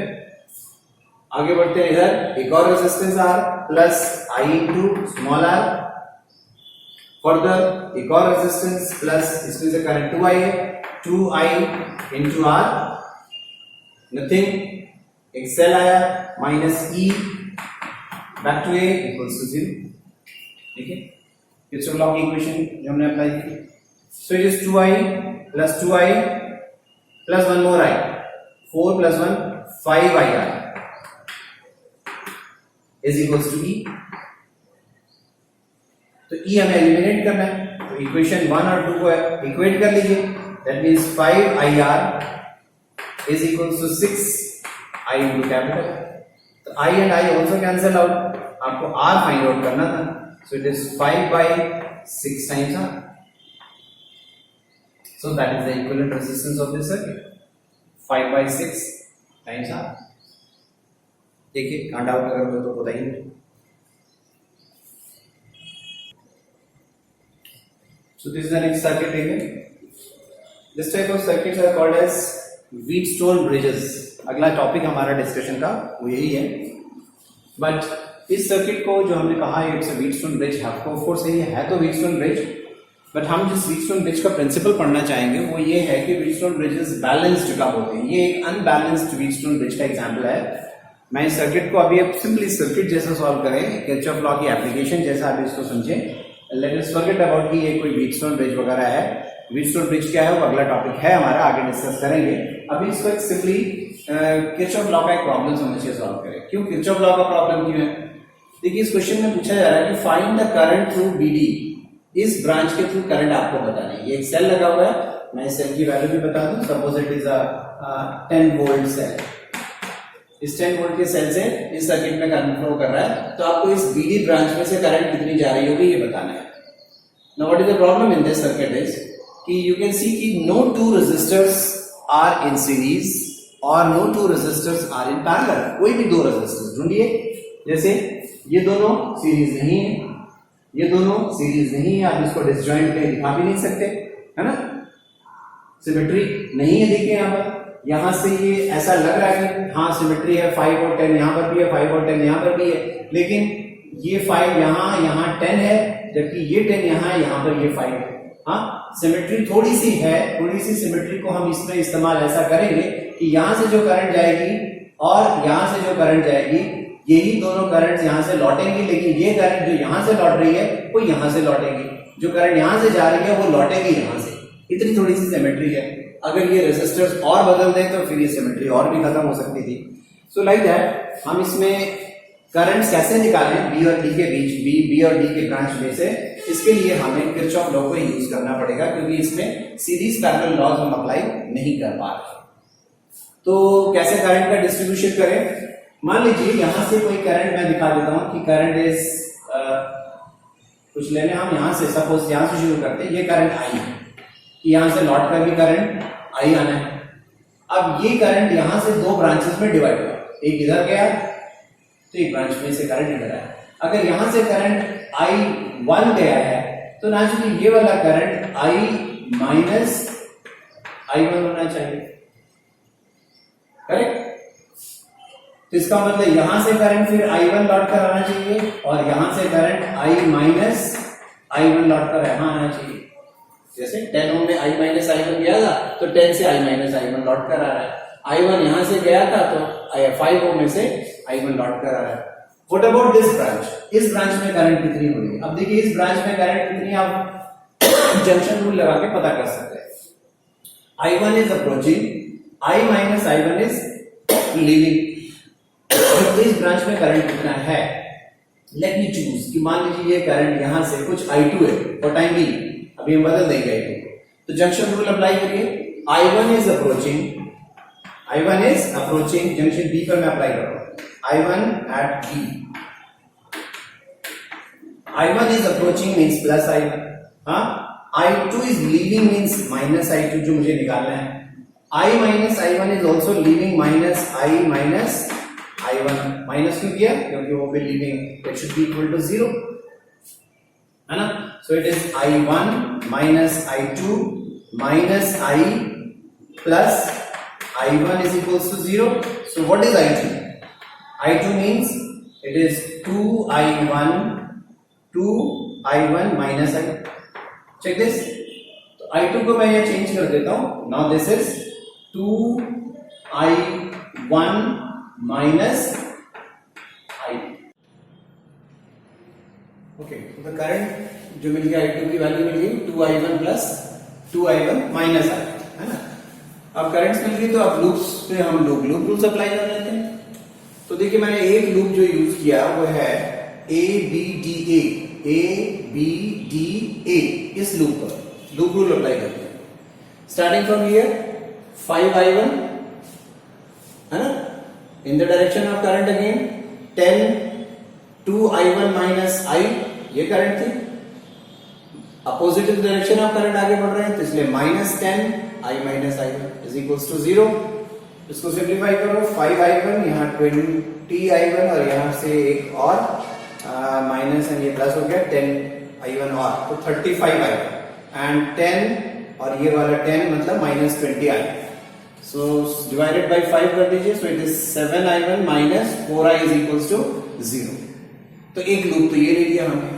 आगे बढ़ते हैं इधर, एक और resistance R plus I into small r। Further एक और रेजिस्टेंस प्लस, इसमें से करंट 2i है, 2i इंटू R, नथिंग, एक सेल आया, minus E, back to A equals to 0, ठीक है। किरचॉफ लॉ की इक्वेशन जो हमने अप्लाई की, so it is 2i plus 2i plus 1 more i, 4 plus 1 5i is equals to E। तो E हमें एलिमिनेट करना है, तो इक्वेशन 1 और 2 को इक्वेट कर लीजिए। That means 5IR is equals to 6i into capital. तो I and I also cancel out, आपको R फाइंड आउट करना था, so it is 5 by 6 times R, so that is the equivalent resistance of this circuit, 5 by 6 times R। देखिए कहाँ डाउट अगर हो तो बताइए। So this is the next circuit again. This type of circuits are called as Wheatstone bridges। अगला टॉपिक हमारा डिस्कशन का वो यही है। बट इस सर्किट को जो हमने कहा है इट्स अ व्हीटस्टोन ब्रिज, आपको ऑफ कोर्स ये है तो व्हीटस्टोन ब्रिज, बट हम जिस व्हीटस्टोन ब्रिज का प्रिंसिपल पढ़ना चाहेंगे वो ये है कि व्हीटस्टोन ब्रिजेस बैलेंस्ड कब होते हैं। ये एक अनबैलेंस्ड व्हीटस्टोन ब्रिज का एग्जांपल है। मैं इस सर्किट को अभी सिंपली सर्किट जैसा सॉल्व करें, किरचॉफ लॉ की एप्लीकेशन जैसा आप इसको समझें। लेट अस फॉरगेट अबाउट कि ये कोई व्हीटस्टोन ब्रिज वगैरह है। व्हीटस्टोन ब्रिज क्या है वो अगला टॉपिक है हमारा, आगे डिस्कस करेंगे। अभी इसको एक सिंपली किरचॉफ लॉ का एक प्रॉब्लम समझिए सॉल्व करें। क्यों किरचॉफ लॉ का प्रॉब्लम क्यों है? देखिए इस क्वेश्चन में पूछा जा रहा है कि find the current through BD। इस ब्रांच के थ्रू करंट आपको बताना है। ये एक सेल लगा हुआ है, मैं इस सेल की वैल्यू भी बता दूं। Suppose it is a 10 volt cell. इस 10 वोल्ट के सेल से इस सर्किट में करंट फ्लो कर रहा है, तो आपको इस BD ब्रांच में से करंट कितनी जा रही होगी ये बताना है। Now what is the problem in this circuit is कि यू कैन सी कि no two resistors are in series और no two resistors are in parallel. कोई भी दो रेजिस्टर्स ढूंढिए, जैसे ये दोनों सीरीज नहीं है, ये दोनों सीरीज नहीं है, आप इसको डिसजॉइंट में दिखा भी नहीं सकते, है ना, सिमेट्री नहीं है। देखिए यहाँ पर, यहां से ये ऐसा लग रहा है कि हाँ सिमेट्री है, 5 और 10 यहाँ पर भी है, 5 और 10 यहाँ पर भी है, लेकिन ये 5 यहाँ 10 है, जबकि ये 10 यहाँ पर ये 5 है। हाँ सिमेट्री थोड़ी सी है, थोड़ी सी सिमेट्री को हम इसमें इस्तेमाल ऐसा करेंगे कि यहां से जो करंट जाएगी और यहां से जो करंट जाएगी, यही दोनों करंट यहां से लौटेंगी, लेकिन ये करंट जो यहां से लौट रही है वो यहां से लौटेगी, जो करंट यहां से जा रही है वो लौटेगी यहां से। इतनी थोड़ी सी सिमेट्री है। अगर ये रेजिस्टर्स और बदल दें तो फिर ये सिमेट्री और भी खत्म हो सकती थी। सो लाइक दैट हम इसमें करंट्स कैसे निकालें B और D के बीच, B और D के ब्रांच में से इसके लिए हमें किरचॉफ लॉ को यूज करना पड़ेगा, क्योंकि इसमें सीरीज पैरेलल लॉज हम अप्लाई नहीं कर पा रहे। तो कैसे करंट का डिस्ट्रीब्यूशन करें? मान लीजिए यहां से कोई करंट मैं दिखा देता हूं कि करंट इज कुछ लेने हम यहां से, सपोज यहां से शुरू करते हैं, ये करंट आई है, यहां से लौट कर भी करंट आई आना है। अब ये करंट यहां से दो ब्रांचेस में डिवाइड हुआ, एक इधर गया तो एक ब्रांच में से करंट इधर आया। अगर यहां से करंट I1 गया है तो नेचुरली ये वाला करंट I माइनस I1 होना चाहिए, करेक्ट? तो इसका मतलब यहां से करंट फिर I1 लौट कर आना चाहिए और यहां से करंट I माइनस I1 लौट कर यहां आना चाहिए। जैसे 10 ओम में I माइनस I1 गया था तो 10 से I माइनस I1 लौट कर आ रहा है। I1 यहां से गया था तो 5 ओम में से I1 लौट कर आ रहा है। What about this branch? इस ब्रांच में करंट कितनी होगी? अब देखिए इस ब्रांच में करंट कितनी, आप जंक्शन रूल लगा के पता कर सकते हैं। I1 is approaching, I minus I1 is leaving। तो इस ब्रांच में करंट कितना है? लेट मी चूज कि मान लीजिए ये करंट यहां से कुछ I2 है फॉर टाइम बी, अभी हम बदल देंगे I2 को। तो जंक्शन रूल अप्लाई करिए। I1 is approaching, I1 is approaching, junction B पर मैं अप्लाई कर रहा हूं। I1 at B, I1 is approaching means plus I1, हाँ, I2 is leaving means minus I2 जो मुझे निकालना है। I minus I1 is also leaving minus I minus I1, minus क्यों किया? क्योंकि वो भी leaving, it should be equal to 0, है ना? So it is I1 minus I2 minus I plus I1 is equals to 0. So what is I2? I2 means it is 2I1 minus I. Check this. तो I2 को मैं ये चेंज कर देता हूं. Now this is 2I1 minus I. Okay. तो the current जो मिल गया I2 की वैल्यू मिल गई 2I1 plus 2I1 minus I, है ना? अब करंट्स मिल गई तो अब लूप्स पे हम लोग लूप रूल्स अप्लाई कर लेते हैं. तो देखिए मैंने एक लूप जो यूज किया वो है ABDA, इस लूप पर लूप रूल अप्लाई करते हैं. स्टार्टिंग फ्रॉम हियर 5I1, है ना, in the direction of current again 10 2I1 minus I, ये करंट थी. अपोजिट डायरेक्शन ऑफ करंट आगे बढ़ रहे हैं तो इसलिए minus 10 I minus I1 is equals to 0. इसको सिंप्लीफाई करो 5I1, यहाँ 20I1 और यहाँ से एक और माइनस एंड ये प्लस हो गया 10I1 और तो 35I1 एंड 10 और ये वाला 10 मतलब minus 20I. So divided by 5 कर दीजिए. So it is 7I1 minus 4I is equals to 0. तो एक लूप तो ये ले लिया हमने.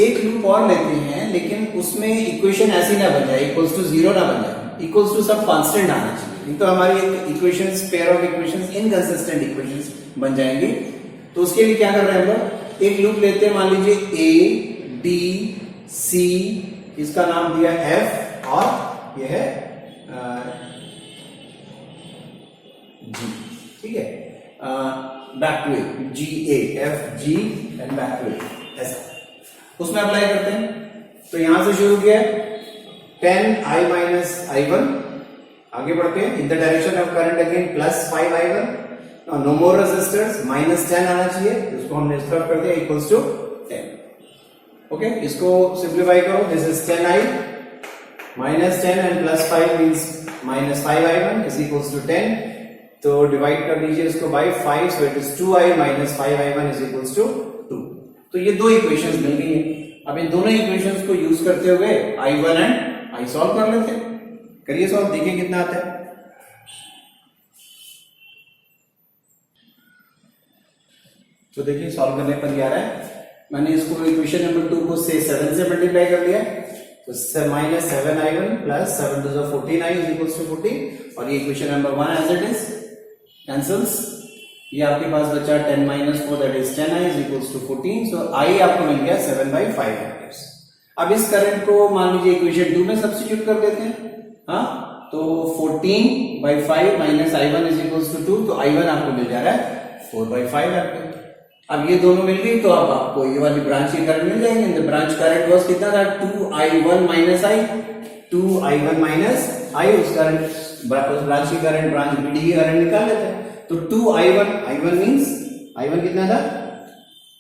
एक लूप और लेते हैं लेकिन उसमें इक्वेशन ऐसी ना बन जाए इक्वल्स टू 0 ना बन जाए, इक्वल्स टू सब कांस्टेंट आना चाहिए. तो हमारी एक equations, pair of equations inconsistent equations बन जाएंगे. तो उसके लिए क्या कर रहे हैं हम लोग, एक लूप लेते हैं. मान लीजिए A D C, इसका नाम दिया F और यह है G. ठीक है, back to A, G A F G and back to A, ऐसा उसमें अप्लाई करते हैं. तो यहां से शुरू किया 10I माइनस I1, आगे बढ़ते हैं in the direction of current again plus 5I1. No more resistors, minus 10 आना चाहिए. इसको हमने इस तरफ कर दिया इक्वल्स टू 10. ओके, इसको सिंप्लीफाई करो. This is 10I minus 10 and plus 5 means minus 5I1 is equals to 10. तो डिवाइड कर दीजिए इसको by 5. So it is 2I minus 5I1 is equals to 2. तो ये दो इक्वेशंस मिल गई हैं. अब इन दोनों इक्वेशंस को यूज करते हुए I1 एंड I सॉल्व कर लेते हैं. करिए सॉल्व, देखिए कितना आता है. तो देखिए सॉल्व करने पर ये आ रहा है. मैंने इसको इक्वेशन नंबर 2 को से 7 से मल्टीप्लाई कर लिया. तो minus 7I1 plus 7 to 14I is equals to 40. और ये equation number 1 as it is cancels. ये आपके पास बचा 10 minus 4 that is 10I is equals to 14. So I आपको मिल गया 7/5 एम्पियर्स. अब इस करंट को मान लीजिए इक्वेशन 2 में सब्स्टिट्यूट कर देते हैं. हाँ, तो 14/5 minus I1 is equals to 2. तो I1 आपको मिल जा रहा है 4/5 एम्पियर. अब ये दोनों मिल गई तो अब आपको ये वाली ब्रांच की करंट मिल जाएंगे। ब्रांच करंट वाज कितना था 2i1 माइनस आई, 2i1 माइनस आई, उस ब्रांच की करंट, ब्रांच बीडी की करंट निकाल लेते हैं। तो 2i1, i1 मींस i1 कितना था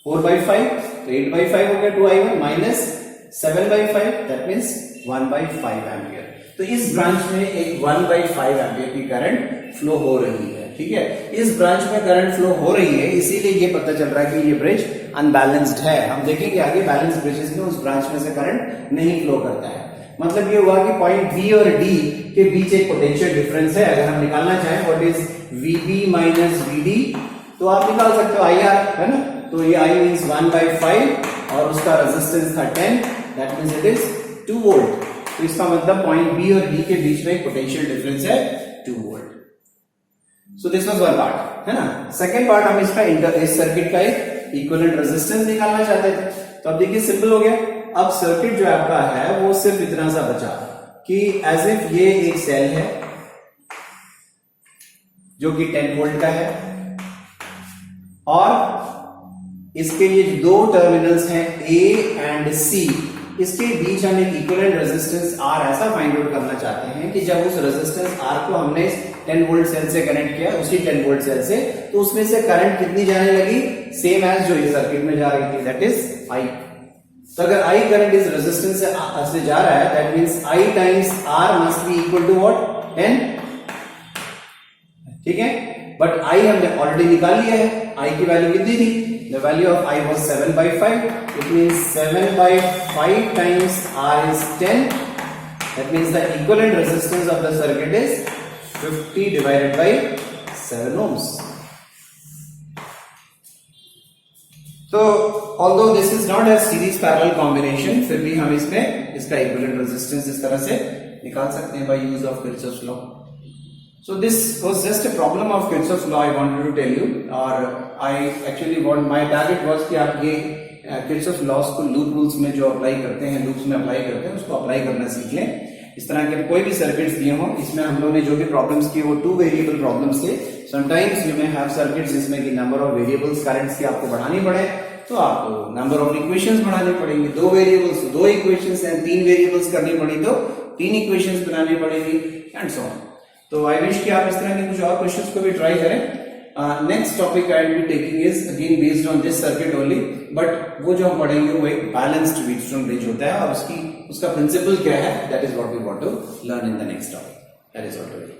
4/5, तो 8/5 हो गया 2i1 minus 7/5, that means 1/5 ampere. तो इस ब्रांच में एक 1/5 एम्पियर की करंट फ्लो हो रही है। ठीक है, इस ब्रांच में करंट फ्लो हो रही है, इसीलिए ये पता चल रहा है कि ये ब्रिज अनबैलेंस्ड है। हम देखेंगे आगे बैलेंस ब्रिजेस में उस ब्रांच में से करंट नहीं फ्लो करता है। मतलब ये हुआ कि पॉइंट बी और डी के बीच एक पोटेंशियल डिफरेंस है। अगर हम निकालना चाहें what is VB minus VD, तो आप निकाल सकते हो आई आर, है ना। तो ये आई मींस 1/5 और उसका रेजिस्टेंस था 10, that means it is 2 volt. तो इसका मतलब पॉइंट बी और डी के बीच में एक पोटेंशियल डिफरेंस है 2 volt. So this was one part, है ना। सेकंड पार्ट हम इसका इस सर्किट का एक इक्विवेलेंट रेजिस्टेंस निकालना चाहते थे। तो अब देखिए सिंपल हो गया। अब सर्किट जो आपका है वो सिर्फ इतना सा बचा कि एज इफ ये एक सेल है जो कि 10 वोल्ट का है और इसके ये दो टर्मिनल्स हैं ए एंड सी, इसके बीच हम एक इक्विवेलेंट रेजिस्टेंस R ऐसा फाइंड आउट करना चाहते हैं कि जब उस रेजिस्टेंस R को हमने 10 वोल्ट सेल से कनेक्ट किया, उसी 10 वोल्ट सेल से, तो उसमें से करंट कितनी जाने लगी, सेम एज जो ये सर्किट में जा रही थी, दैट इज I। तो अगर I करंट इस रेजिस्टेंस से जा रहा है, that means I times R must be equal to what 10। ठीक है, बट I हमने ऑलरेडी निकाल लिया है। I की वैल्यू कितनी थी, the value of I was 7/5, it means 7/5 times R is 10, that means the equivalent resistance of the circuit is 50 divided by 7 ohms. So although this is not a series parallel combination, फिर भी हम इसमें इसका equivalent resistance इस तरह से निकाल सकते हैं by use of Kirchhoff's law. So this was just a problem of Kirchhoff's law I wanted to tell you, और I actually want, my target was कि आप ये Kirchhoff's laws को लूप रूल्स में जो अप्लाई करते हैं, लूप्स में अप्लाई करते हैं, उसको अप्लाई करना सीख लें। इस तरह के कोई भी सर्किट्स दिए हों, इसमें हम लोगों ने जो भी प्रॉब्लम्स किए वो 2 वेरिएबल प्रॉब्लम्स थे। Sometimes you may have circuits जिसमें कि नंबर ऑफ वेरिएबल्स करंट्स की आपको बढ़ानी पड़े, तो आपको नंबर ऑफ इक्वेशंस बढ़ानी पड़ेंगी। 2 वेरिएबल्स तो 2 इक्वेशंस हैं, 3 वेरिएबल्स करनी पड़ी तो 3 इक्वेशंस बनानी पड़ेगी, एंड सो ऑन। तो आई विश कि आप इस तरह के कुछ और क्वेश्चंस को भी ट्राई करें। Next topic I will be taking is again based on this circuit only, but वो जो हम पढ़ेंगे वो एक बैलेंस्ड व्हीटस्टोन ब्रिज होता है और उसका प्रिंसिपल क्या है, that is what we want to learn in the next topic. That is all.